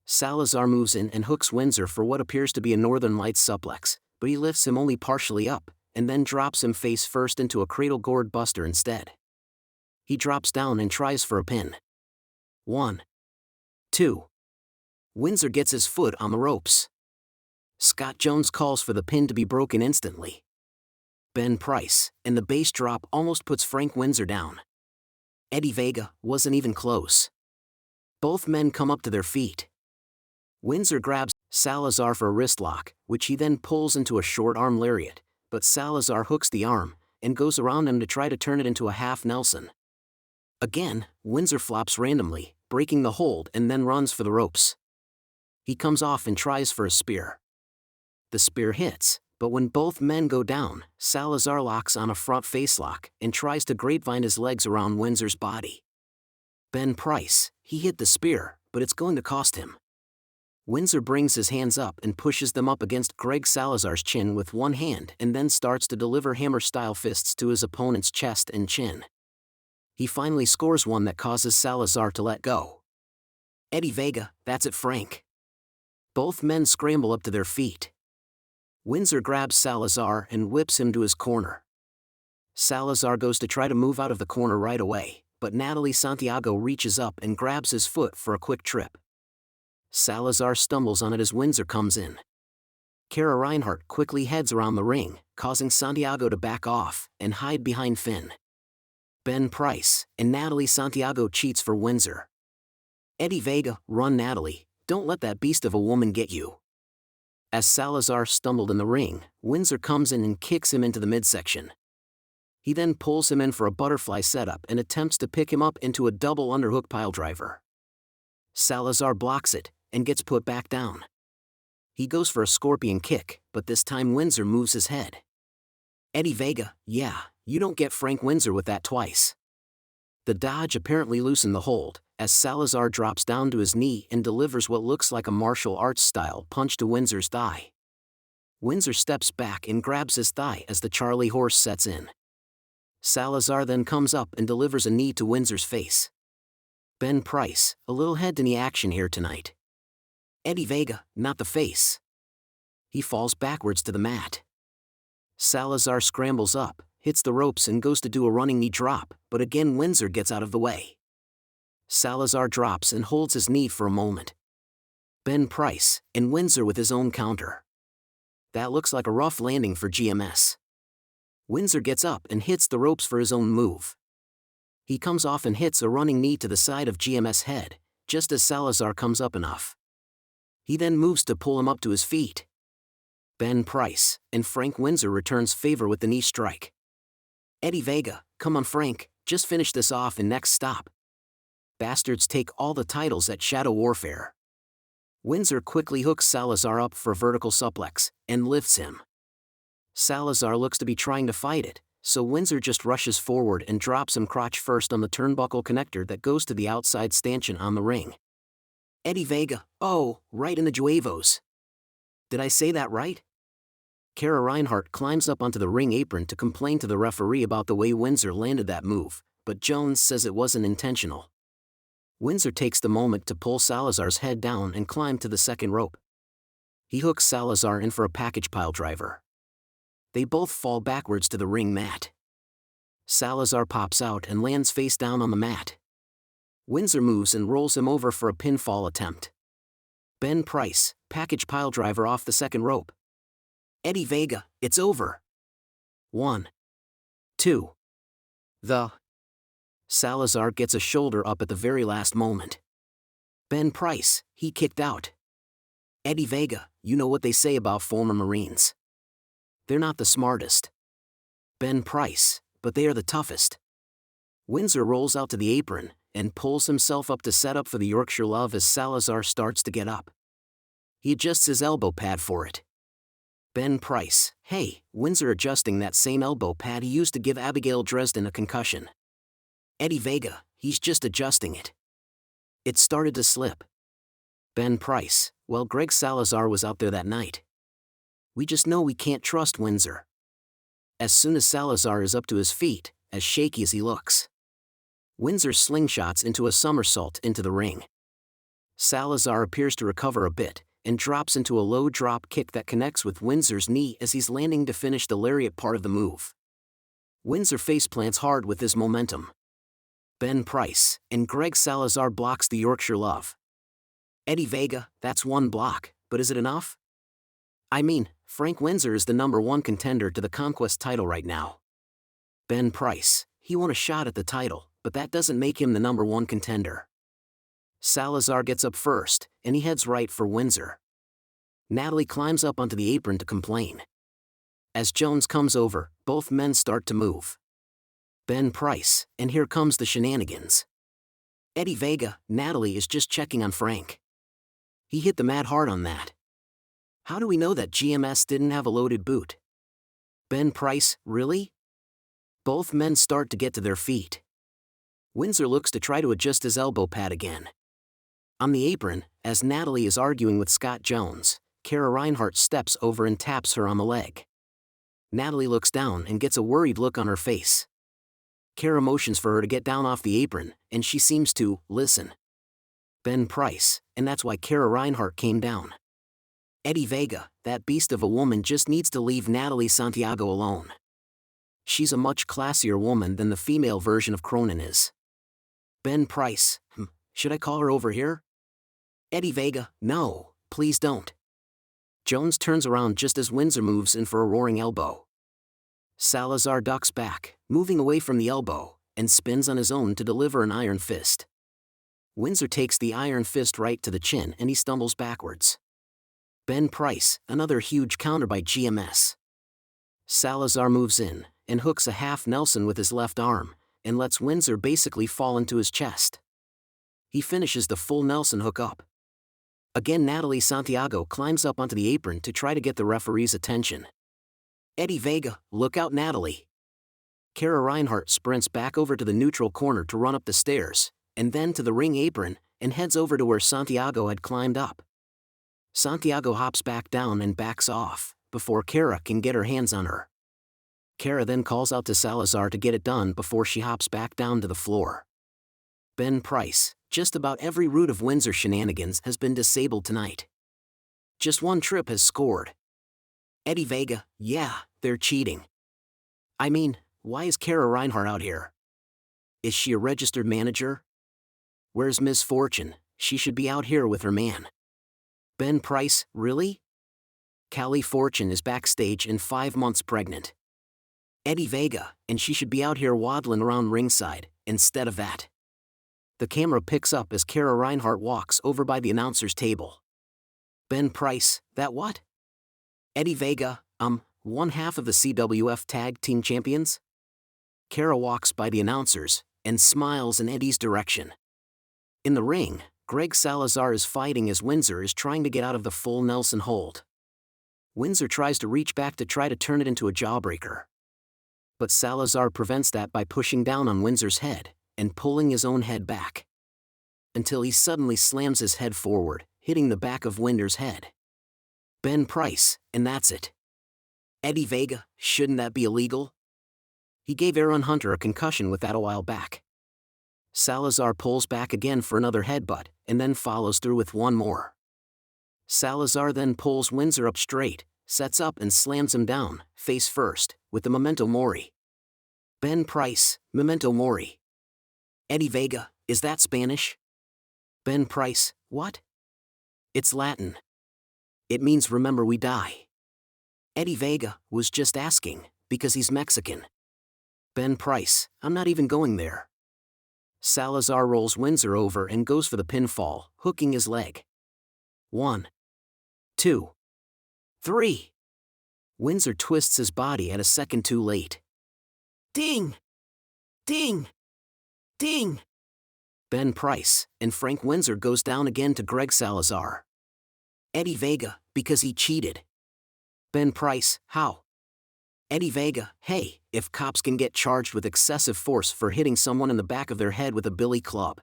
Salazar moves in and hooks Windsor for what appears to be a Northern Lights suplex, but he lifts him only partially up, and then drops him face first into a cradle gourd buster instead. He drops down and tries for a pin. 1, 2. Windsor gets his foot on the ropes. Scott Jones calls for the pin to be broken instantly. Ben Price, and the base drop almost puts Frank Windsor down. Eddie Vega wasn't even close. Both men come up to their feet. Windsor grabs Salazar for a wrist lock, which he then pulls into a short arm lariat, but Salazar hooks the arm, and goes around him to try to turn it into a half Nelson. Again, Windsor flops randomly, breaking the hold and then runs for the ropes. He comes off and tries for a spear. The spear hits, but when both men go down, Salazar locks on a front face lock and tries to grapevine his legs around Windsor's body. Ben Price, he hit the spear, but it's going to cost him. Windsor brings his hands up and pushes them up against Greg Salazar's chin with one hand and then starts to deliver hammer-style fists to his opponent's chest and chin. He finally scores one that causes Salazar to let go. Eddie Vega, that's it, Frank. Both men scramble up to their feet. Windsor grabs Salazar and whips him to his corner. Salazar goes to try to move out of the corner right away, but Natalie Santiago reaches up and grabs his foot for a quick trip. Salazar stumbles on it as Windsor comes in. Kara Reinhart quickly heads around the ring, causing Santiago to back off and hide behind Finn. Ben Price and Natalie Santiago cheats for Windsor. Eddie Vega, run Natalie, don't let that beast of a woman get you. As Salazar stumbled in the ring, Windsor comes in and kicks him into the midsection. He then pulls him in for a butterfly setup and attempts to pick him up into a double underhook piledriver. Salazar blocks it and gets put back down. He goes for a scorpion kick, but this time Windsor moves his head. Eddie Vega, yeah, you don't get Frank Windsor with that twice. The dodge apparently loosened the hold, as Salazar drops down to his knee and delivers what looks like a martial arts-style punch to Windsor's thigh. Windsor steps back and grabs his thigh as the Charlie horse sets in. Salazar then comes up and delivers a knee to Windsor's face. Ben Price, a little head-to-knee action here tonight. Eddie Vega, not the face. He falls backwards to the mat. Salazar scrambles up, hits the ropes and goes to do a running knee drop, but again Windsor gets out of the way. Salazar drops and holds his knee for a moment. Ben Price, and Windsor with his own counter. That looks like a rough landing for GMS. Windsor gets up and hits the ropes for his own move. He comes off and hits a running knee to the side of GMS' head, just as Salazar comes up enough. He then moves to pull him up to his feet. Ben Price, and Frank Windsor returns favor with the knee strike. Eddie Vega, come on Frank, just finish this off and next stop. Bastards take all the titles at Shadow Warfare. Windsor quickly hooks Salazar up for a vertical suplex, and lifts him. Salazar looks to be trying to fight it, so Windsor just rushes forward and drops him crotch first on the turnbuckle connector that goes to the outside stanchion on the ring. Eddie Vega, oh, right in the huevos. Did I say that right? Kara Reinhart climbs up onto the ring apron to complain to the referee about the way Windsor landed that move, but Jones says it wasn't intentional. Windsor takes the moment to pull Salazar's head down and climb to the second rope. He hooks Salazar in for a package piledriver. They both fall backwards to the ring mat. Salazar pops out and lands face down on the mat. Windsor moves and rolls him over for a pinfall attempt. Ben Price, package piledriver off the second rope. Eddie Vega, it's over. 1. 2. Salazar gets a shoulder up at the very last moment. Ben Price, he kicked out. Eddie Vega, you know what they say about former Marines. They're not the smartest. Ben Price, but they are the toughest. Windsor rolls out to the apron and pulls himself up to set up for the Yorkshire Love as Salazar starts to get up. He adjusts his elbow pad for it. Ben Price, hey, Windsor adjusting that same elbow pad he used to give Abigail Dresden a concussion. Eddie Vega, he's just adjusting it. It started to slip. Ben Price, well, Greg Salazar was out there that night. We just know we can't trust Windsor. As soon as Salazar is up to his feet, as shaky as he looks, Windsor slingshots into a somersault into the ring. Salazar appears to recover a bit, and drops into a low drop kick that connects with Windsor's knee as he's landing to finish the lariat part of the move. Windsor faceplants hard with his momentum. Ben Price, and Greg Salazar blocks the Yorkshire Love. Eddie Vega, that's one block, but is it enough? I mean, Frank Windsor is the #1 contender to the Conquest title right now. Ben Price, he won a shot at the title, but that doesn't make him the #1 contender. Salazar gets up first, and he heads right for Windsor. Natalie climbs up onto the apron to complain. As Jones comes over, both men start to move. Ben Price, and here comes the shenanigans. Eddie Vega, Natalie is just checking on Frank. He hit the mat hard on that. How do we know that GMS didn't have a loaded boot? Ben Price, really? Both men start to get to their feet. Windsor looks to try to adjust his elbow pad again. On the apron, as Natalie is arguing with Scott Jones, Kara Reinhart steps over and taps her on the leg. Natalie looks down and gets a worried look on her face. Kara motions for her to get down off the apron, and she seems to listen. Ben Price, and that's why Kara Reinhart came down. Eddie Vega, that beast of a woman just needs to leave Natalie Santiago alone. She's a much classier woman than the female version of Cronin is. Ben Price, should I call her over here? Eddie Vega, no, please don't. Jones turns around just as Windsor moves in for a roaring elbow. Salazar ducks back, moving away from the elbow, and spins on his own to deliver an iron fist. Windsor takes the iron fist right to the chin and he stumbles backwards. Ben Price, another huge counter by GMS. Salazar moves in, and hooks a half Nelson with his left arm, and lets Windsor basically fall into his chest. He finishes the full Nelson hook up. Again, Natalie Santiago climbs up onto the apron to try to get the referee's attention. Eddie Vega, look out Natalie. Kara Reinhart sprints back over to the neutral corner to run up the stairs, and then to the ring apron, and heads over to where Santiago had climbed up. Santiago hops back down and backs off, before Kara can get her hands on her. Kara then calls out to Salazar to get it done before she hops back down to the floor. Ben Price, just about every root of Windsor shenanigans has been disabled tonight. Just one trip has scored. Eddie Vega, yeah, they're cheating. I mean, why is Kara Reinhart out here? Is she a registered manager? Where's Miss Fortune? She should be out here with her man. Ben Price, really? Callie Fortune is backstage and 5 months pregnant. Eddie Vega, and she should be out here waddling around ringside, instead of that. The camera picks up as Kara Reinhart walks over by the announcer's table. Ben Price, that what? Eddie Vega, one half of the CWF Tag Team Champions? Kara walks by the announcers, and smiles in Eddie's direction. In the ring, Greg Salazar is fighting as Windsor is trying to get out of the full Nelson hold. Windsor tries to reach back to try to turn it into a jawbreaker. But Salazar prevents that by pushing down on Windsor's head and pulling his own head back. Until he suddenly slams his head forward, hitting the back of Windsor's head. Ben Price, and that's it. Eddie Vega, shouldn't that be illegal? He gave Aaron Hunter a concussion with that a while back. Salazar pulls back again for another headbutt, and then follows through with one more. Salazar then pulls Windsor up straight, sets up and slams him down, face first, with the memento mori. Ben Price, memento mori. Eddie Vega, is that Spanish? Ben Price, what? It's Latin. It means remember we die. Eddie Vega was just asking, because he's Mexican. Ben Price, I'm not even going there. Salazar rolls Windsor over and goes for the pinfall, hooking his leg. 1, 2, 3. Windsor twists his body at a second too late. Ding! Ding! Ding! Ben Price, and Frank Windsor goes down again to Greg Salazar. Eddie Vega, because he cheated. Ben Price, how? Eddie Vega, hey, if cops can get charged with excessive force for hitting someone in the back of their head with a billy club.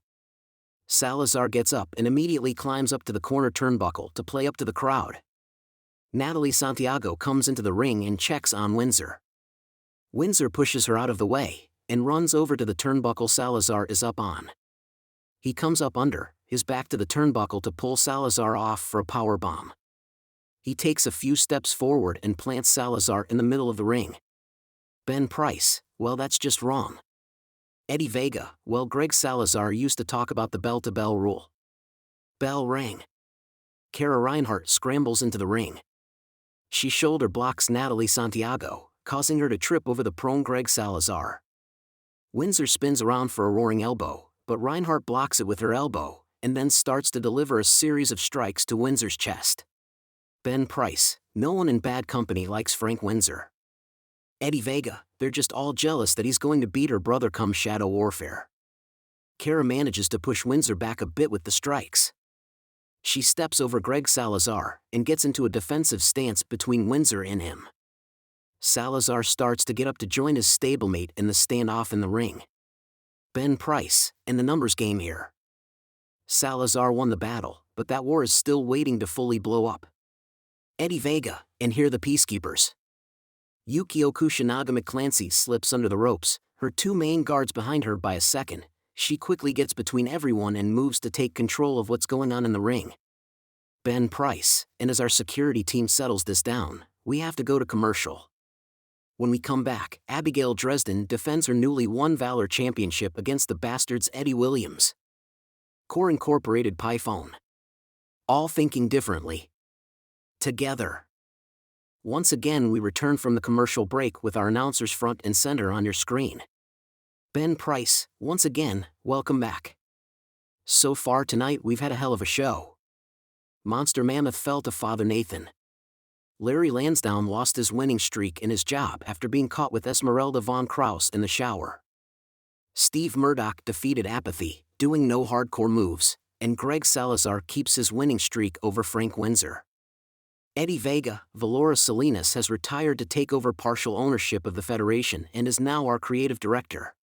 Salazar gets up and immediately climbs up to the corner turnbuckle to play up to the crowd. Natalie Santiago comes into the ring and checks on Windsor. Windsor pushes her out of the way and runs over to the turnbuckle Salazar is up on. He comes up under his back to the turnbuckle to pull Salazar off for a powerbomb. He takes a few steps forward and plants Salazar in the middle of the ring. Ben Price, well, that's just wrong. Eddie Vega, well, Greg Salazar used to talk about the bell-to-bell rule. Bell rang. Kara Reinhart scrambles into the ring. She shoulder blocks Natalie Santiago, causing her to trip over the prone Greg Salazar. Windsor spins around for a roaring elbow, but Reinhart blocks it with her elbow, and then starts to deliver a series of strikes to Windsor's chest. Ben Price, no one in bad company likes Frank Windsor. Eddie Vega, they're just all jealous that he's going to beat her brother come Shadow Warfare. Kara manages to push Windsor back a bit with the strikes. She steps over Greg Salazar and gets into a defensive stance between Windsor and him. Salazar starts to get up to join his stablemate in the standoff in the ring. Ben Price, and the numbers game here. Salazar won the battle, but that war is still waiting to fully blow up. Eddie Vega, and here the peacekeepers. Yukio Kushinaga McClancy slips under the ropes, her two main guards behind her by a second. She quickly gets between everyone and moves to take control of what's going on in the ring. Ben Price, and as our security team settles this down, we have to go to commercial. When we come back, Abigail Dresden defends her newly won Valor Championship against the Bastards Eddie Williams. Core Incorporated Python. All thinking differently. Together. Once again we return from the commercial break with our announcers front and center on your screen. Ben Price, once again, welcome back. So far tonight we've had a hell of a show. Monster Mammoth fell to Father Nathan. Larry Lansdowne lost his winning streak in his job after being caught with Esmeralda von Krauss in the shower. Steve Murdoch defeated Apathy, doing no hardcore moves, and Greg Salazar keeps his winning streak over Frank Windsor. Eddie Vega, Valora Salinas has retired to take over partial ownership of the Federation and is now our creative director.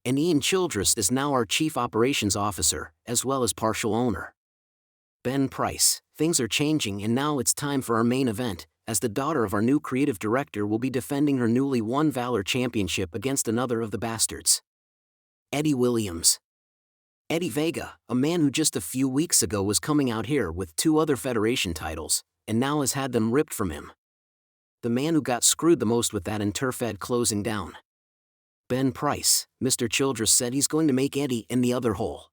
And Ian Childress is now our chief operations officer, as well as partial owner. Ben Price, things are changing and now it's time for our main event, as the daughter of our new creative director will be defending her newly won Valor Championship against another of the Bastards. Eddie Williams. Eddie Vega, a man who just a few weeks ago was coming out here with 2 other Federation titles, and now has had them ripped from him. The man who got screwed the most with that in Turfed closing down. Ben Price, Mr. Childress said he's going to make Eddie in the other hole.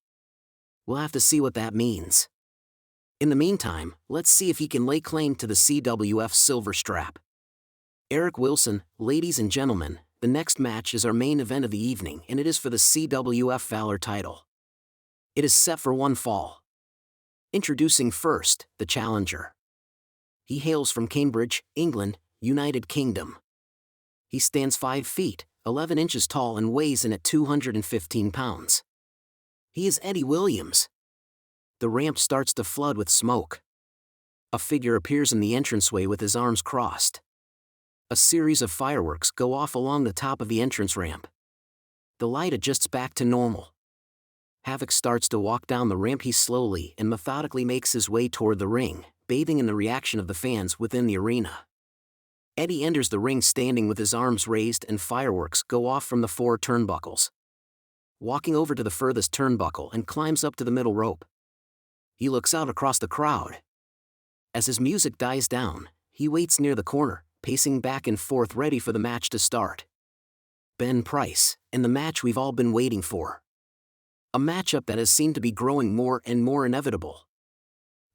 We'll have to see what that means. In the meantime, let's see if he can lay claim to the CWF silver strap. Eric Wilson, ladies and gentlemen, the next match is our main event of the evening and it is for the CWF Valor title. It is set for one fall. Introducing first, the challenger. He hails from Cambridge, England, United Kingdom. He stands 5 feet, 11 inches tall and weighs in at 215 pounds. He is Eddie Williams. The ramp starts to flood with smoke. A figure appears in the entranceway with his arms crossed. A series of fireworks go off along the top of the entrance ramp. The light adjusts back to normal. Havoc starts to walk down the ramp. He slowly and methodically makes his way toward the ring, bathing in the reaction of the fans within the arena. Eddie enters the ring standing with his arms raised and fireworks go off from the 4 turnbuckles. Walking over to the furthest turnbuckle and climbs up to the middle rope. He looks out across the crowd. As his music dies down, he waits near the corner, pacing back and forth ready for the match to start. Ben Price, and the match we've all been waiting for. A matchup that has seemed to be growing more and more inevitable.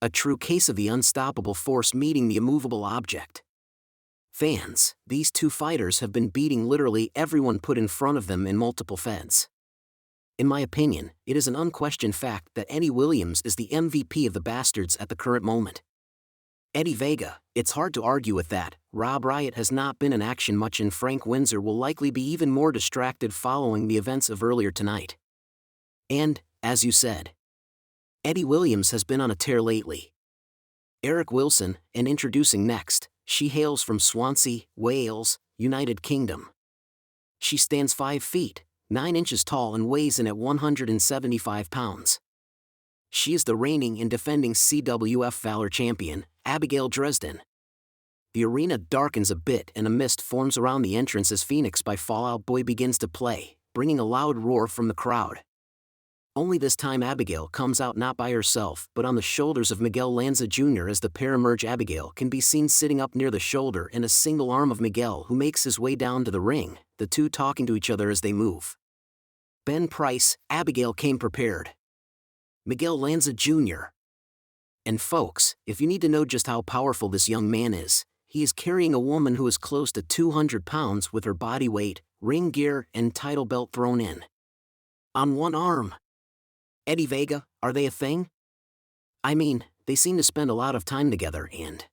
A true case of the unstoppable force meeting the immovable object. Fans, these two fighters have been beating literally everyone put in front of them in multiple feds. In my opinion, it is an unquestioned fact that Eddie Williams is the MVP of the Bastards at the current moment. Eddie Vega, it's hard to argue with that. Rob Riot has not been in action much and Frank Windsor will likely be even more distracted following the events of earlier tonight. And, as you said, Eddie Williams has been on a tear lately. Eric Wilson, and introducing next, she hails from Swansea, Wales, United Kingdom. She stands 5 feet, 9 inches tall and weighs in at 175 pounds. She is the reigning and defending CWF Valor champion, Abigail Dresden. The arena darkens a bit and a mist forms around the entrance as Phoenix by Fall Out Boy begins to play, bringing a loud roar from the crowd. Only this time Abigail comes out not by herself but on the shoulders of Miguel Lanza Jr. as the pair emerge. Abigail can be seen sitting up near the shoulder and a single arm of Miguel who makes his way down to the ring, the two talking to each other as they move. Ben Price, Abigail came prepared. Miguel Lanza Jr. And folks, if you need to know just how powerful this young man is, he is carrying a woman who is close to 200 pounds with her body weight, ring gear, and title belt thrown in. On one arm. Eddie Vega, are they a thing? I mean, they seem to spend a lot of time together and...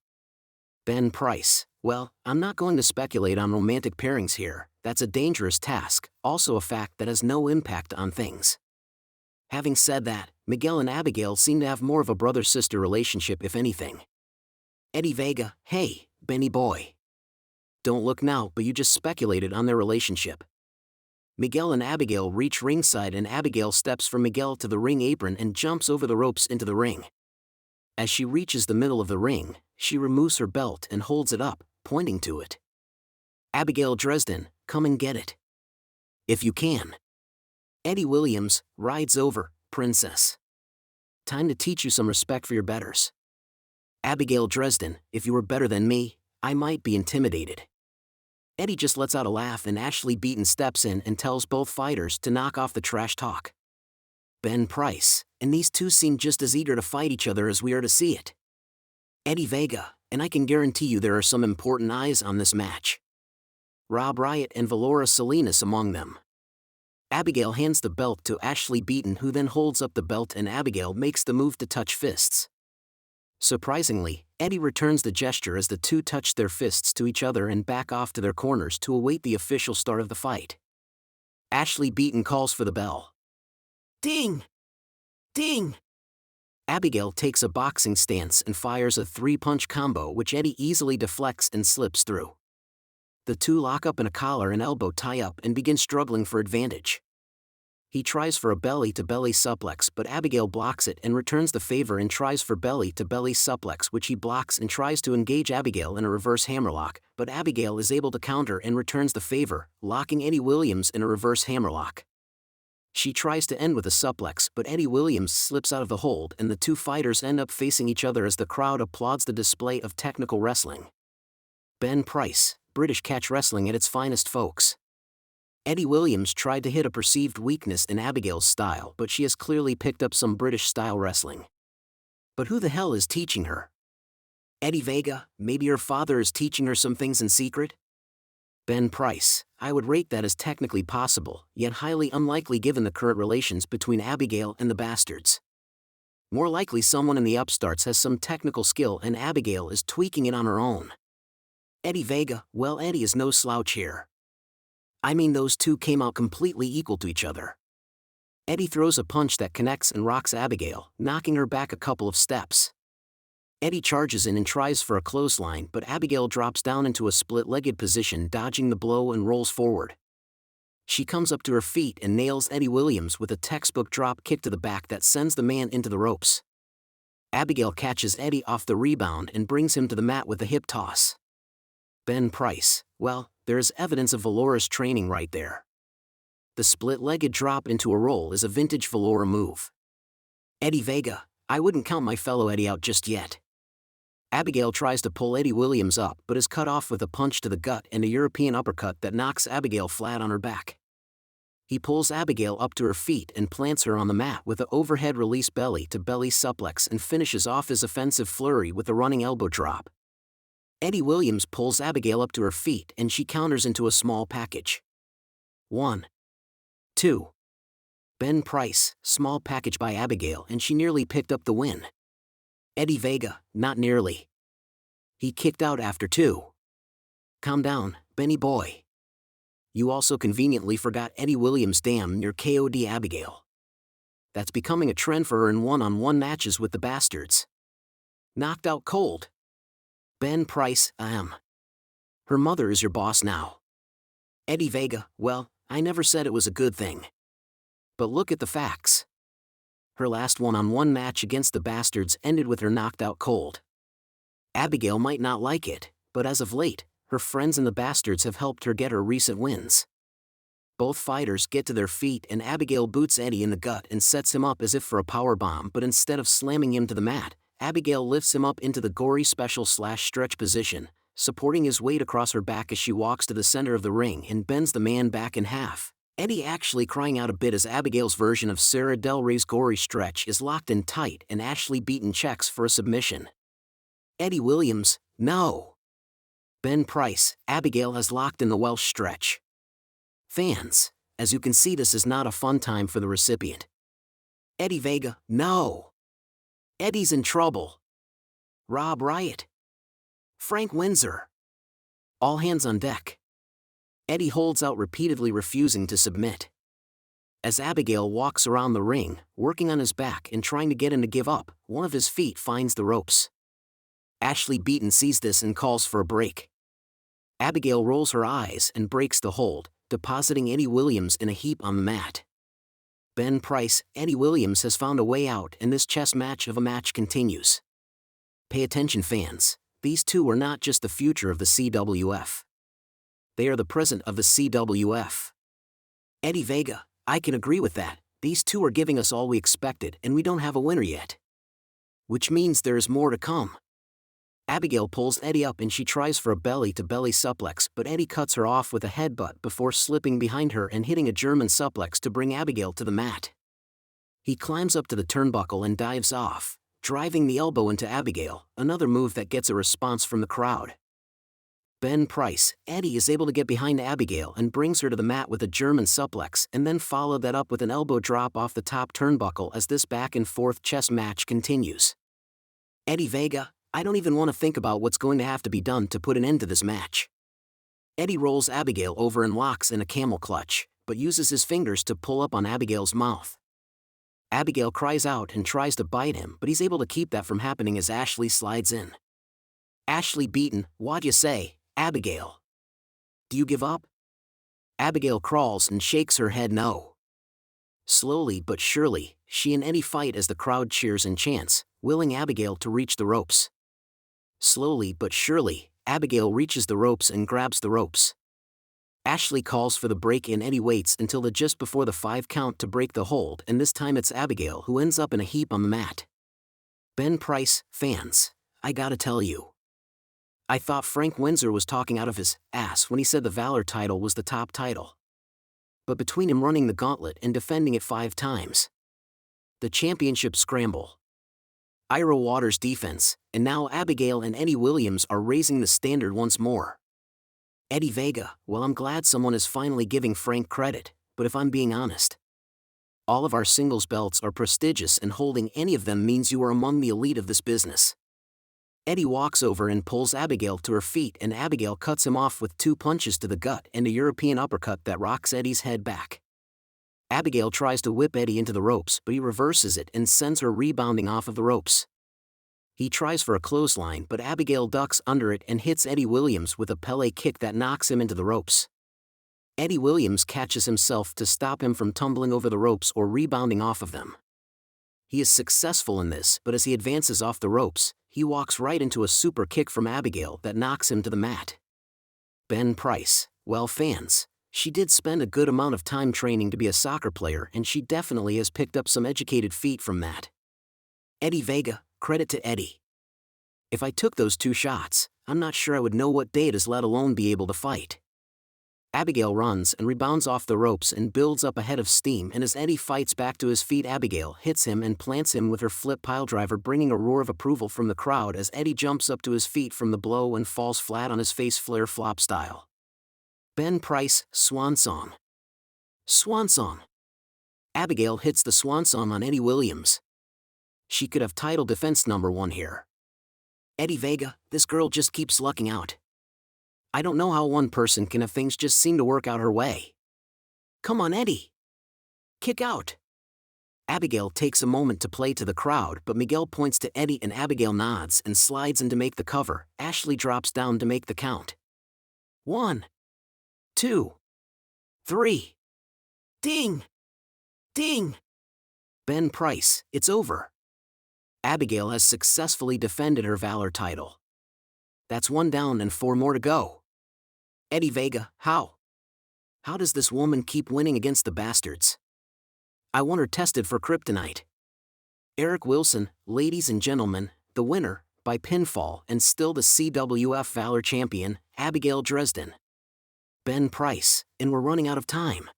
Ben Price, well, I'm not going to speculate on romantic pairings here, that's a dangerous task, also a fact that has no impact on things. Having said that, Miguel and Abigail seem to have more of a brother-sister relationship if anything. Eddie Vega, hey, Benny boy. Don't look now, but you just speculated on their relationship. Miguel and Abigail reach ringside and Abigail steps from Miguel to the ring apron and jumps over the ropes into the ring. As she reaches the middle of the ring, she removes her belt and holds it up, pointing to it. Abigail Dresden, come and get it. If you can. Eddie Williams, rides over, princess. Time to teach you some respect for your betters. Abigail Dresden, if you were better than me, I might be intimidated. Eddie just lets out a laugh and Ashley Beaton steps in and tells both fighters to knock off the trash talk. Ben Price, and these two seem just as eager to fight each other as we are to see it. Eddie Vega, and I can guarantee you there are some important eyes on this match. Rob Riot and Valora Salinas among them. Abigail hands the belt to Ashley Beaton who then holds up the belt and Abigail makes the move to touch fists. Surprisingly, Eddie returns the gesture as the two touch their fists to each other and back off to their corners to await the official start of the fight. Ashley Beaton calls for the bell. Ding! Ding! Abigail takes a boxing stance and fires a 3-punch combo which Eddie easily deflects and slips through. The two lock up in a collar and elbow tie-up and begin struggling for advantage. He tries for a belly-to-belly suplex but Abigail blocks it and returns the favor and tries for belly-to-belly suplex which he blocks and tries to engage Abigail in a reverse hammerlock, but Abigail is able to counter and returns the favor, locking Eddie Williams in a reverse hammerlock. She tries to end with a suplex but Eddie Williams slips out of the hold and the two fighters end up facing each other as the crowd applauds the display of technical wrestling. Ben Price, British catch wrestling at its finest, folks. Eddie Williams tried to hit a perceived weakness in Abigail's style but she has clearly picked up some British-style wrestling. But who the hell is teaching her? Eddie Vega, maybe her father is teaching her some things in secret? Ben Price, I would rate that as technically possible, yet highly unlikely given the current relations between Abigail and the Bastards. More likely someone in the upstarts has some technical skill and Abigail is tweaking it on her own. Eddie Vega, well, Eddie is no slouch here. I mean, those two came out completely equal to each other. Eddie throws a punch that connects and rocks Abigail, knocking her back a couple of steps. Eddie charges in and tries for a clothesline, but Abigail drops down into a split-legged position, dodging the blow and rolls forward. She comes up to her feet and nails Eddie Williams with a textbook drop kick to the back that sends the man into the ropes. Abigail catches Eddie off the rebound and brings him to the mat with a hip toss. Ben Price, well, there is evidence of Valora's training right there. The split-legged drop into a roll is a vintage Valora move. Eddie Vega, I wouldn't count my fellow Eddie out just yet. Abigail tries to pull Eddie Williams up but is cut off with a punch to the gut and a European uppercut that knocks Abigail flat on her back. He pulls Abigail up to her feet and plants her on the mat with an overhead release belly-to-belly suplex and finishes off his offensive flurry with a running elbow drop. Eddie Williams pulls Abigail up to her feet and she counters into a small package. 1, 2. Ben Price, small package by Abigail, and she nearly picked up the win. Eddie Vega, not nearly. He kicked out after 2. Calm down, Benny boy. You also conveniently forgot Eddie Williams damn near KO'd Abigail. That's becoming a trend for her in one-on-one matches with the bastards. Knocked out cold. Ben Price, her mother is your boss now. Eddie Vega, well, I never said it was a good thing. But look at the facts. Her last one-on-one match against the bastards ended with her knocked out cold. Abigail might not like it, but as of late, her friends and the bastards have helped her get her recent wins. Both fighters get to their feet and Abigail boots Eddie in the gut and sets him up as if for a powerbomb, but instead of slamming him to the mat, Abigail lifts him up into the gory special/stretch position, supporting his weight across her back as she walks to the center of the ring and bends the man back in half. Eddie actually crying out a bit as Abigail's version of Sarah Del Rey's gory stretch is locked in tight and Ashley Beaton checks for a submission. Eddie Williams, no. Ben Price, Abigail has locked in the Welsh stretch. Fans, as you can see, this is not a fun time for the recipient. Eddie Vega, no. Eddie's in trouble. Rob Riot. Frank Windsor. All hands on deck. Eddie holds out repeatedly, refusing to submit. As Abigail walks around the ring, working on his back and trying to get him to give up, one of his feet finds the ropes. Ashley Beaton sees this and calls for a break. Abigail rolls her eyes and breaks the hold, depositing Eddie Williams in a heap on the mat. Ben Price, Eddie Williams has found a way out and this chess match of a match continues. Pay attention, fans, these two are not just the future of the CWF. They are the present of the CWF. Eddie Vega, I can agree with that, these two are giving us all we expected and we don't have a winner yet. Which means there is more to come. Abigail pulls Eddie up and she tries for a belly-to-belly suplex, but Eddie cuts her off with a headbutt before slipping behind her and hitting a German suplex to bring Abigail to the mat. He climbs up to the turnbuckle and dives off, driving the elbow into Abigail, another move that gets a response from the crowd. Ben Price, Eddie is able to get behind Abigail and brings her to the mat with a German suplex and then follow that up with an elbow drop off the top turnbuckle as this back-and-forth chess match continues. Eddie Vega, I don't even want to think about what's going to have to be done to put an end to this match. Eddie rolls Abigail over and locks in a camel clutch, but uses his fingers to pull up on Abigail's mouth. Abigail cries out and tries to bite him, but he's able to keep that from happening as Ashley slides in. Ashley Beaton, what'd you say, Abigail? Do you give up? Abigail crawls and shakes her head no. Slowly but surely, she and Eddie fight as the crowd cheers and chants, willing Abigail to reach the ropes. Slowly but surely, Abigail reaches the ropes and grabs the ropes. Ashley calls for the break and Eddie waits until the just before the 5 count to break the hold, and this time it's Abigail who ends up in a heap on the mat. Ben Price, fans, I gotta tell you. I thought Frank Windsor was talking out of his ass when he said the Valor title was the top title. But between him running the gauntlet and defending it 5 times, the championship scramble, Ira Waters' defense, and now Abigail and Eddie Williams are raising the standard once more. Eddie Vega, well, I'm glad someone is finally giving Frank credit, but if I'm being honest, all of our singles belts are prestigious and holding any of them means you are among the elite of this business. Eddie walks over and pulls Abigail to her feet and Abigail cuts him off with 2 punches to the gut and a European uppercut that rocks Eddie's head back. Abigail tries to whip Eddie into the ropes, but he reverses it and sends her rebounding off of the ropes. He tries for a clothesline, but Abigail ducks under it and hits Eddie Williams with a Pele kick that knocks him into the ropes. Eddie Williams catches himself to stop him from tumbling over the ropes or rebounding off of them. He is successful in this, but as he advances off the ropes, he walks right into a super kick from Abigail that knocks him to the mat. Ben Price. Well, fans, she did spend a good amount of time training to be a soccer player, and she definitely has picked up some educated feet from that. Eddie Vega, credit to Eddie. If I took those 2 shots, I'm not sure I would know what day it is, let alone be able to fight. Abigail runs and rebounds off the ropes and builds up a head of steam, and as Eddie fights back to his feet, Abigail hits him and plants him with her flip piledriver, bringing a roar of approval from the crowd as Eddie jumps up to his feet from the blow and falls flat on his face, flare flop style. Ben Price, Swan Song. Swan Song. Abigail hits the Swan Song on Eddie Williams. She could have title defense #1 here. Eddie Vega, this girl just keeps lucking out. I don't know how one person can have things just seem to work out her way. Come on, Eddie. Kick out. Abigail takes a moment to play to the crowd, but Miguel points to Eddie and Abigail nods and slides in to make the cover. Ashley drops down to make the count. 1, 2, 3. Ding! Ding! Ben Price, it's over. Abigail has successfully defended her Valor title. That's 1 down and 4 more to go. Eddie Vega, how? How does this woman keep winning against the bastards? I want her tested for kryptonite. Eric Wilson, ladies and gentlemen, the winner, by pinfall and still the CWF Valor champion, Abigail Dresden. Ben Price, and we're running out of time.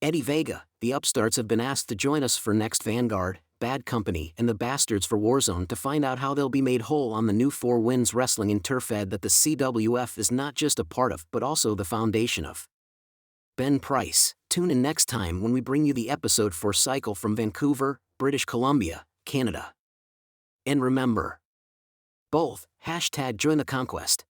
Eddie Vega, the upstarts have been asked to join us for next Vanguard, Bad Company, and the Bastards for Warzone to find out how they'll be made whole on the new 4 Winds Wrestling and Turf Ed that the CWF is not just a part of but also the foundation of. Ben Price, tune in next time when we bring you the episode for Cycle from Vancouver, British Columbia, Canada. And remember, both, #JoinTheConquest.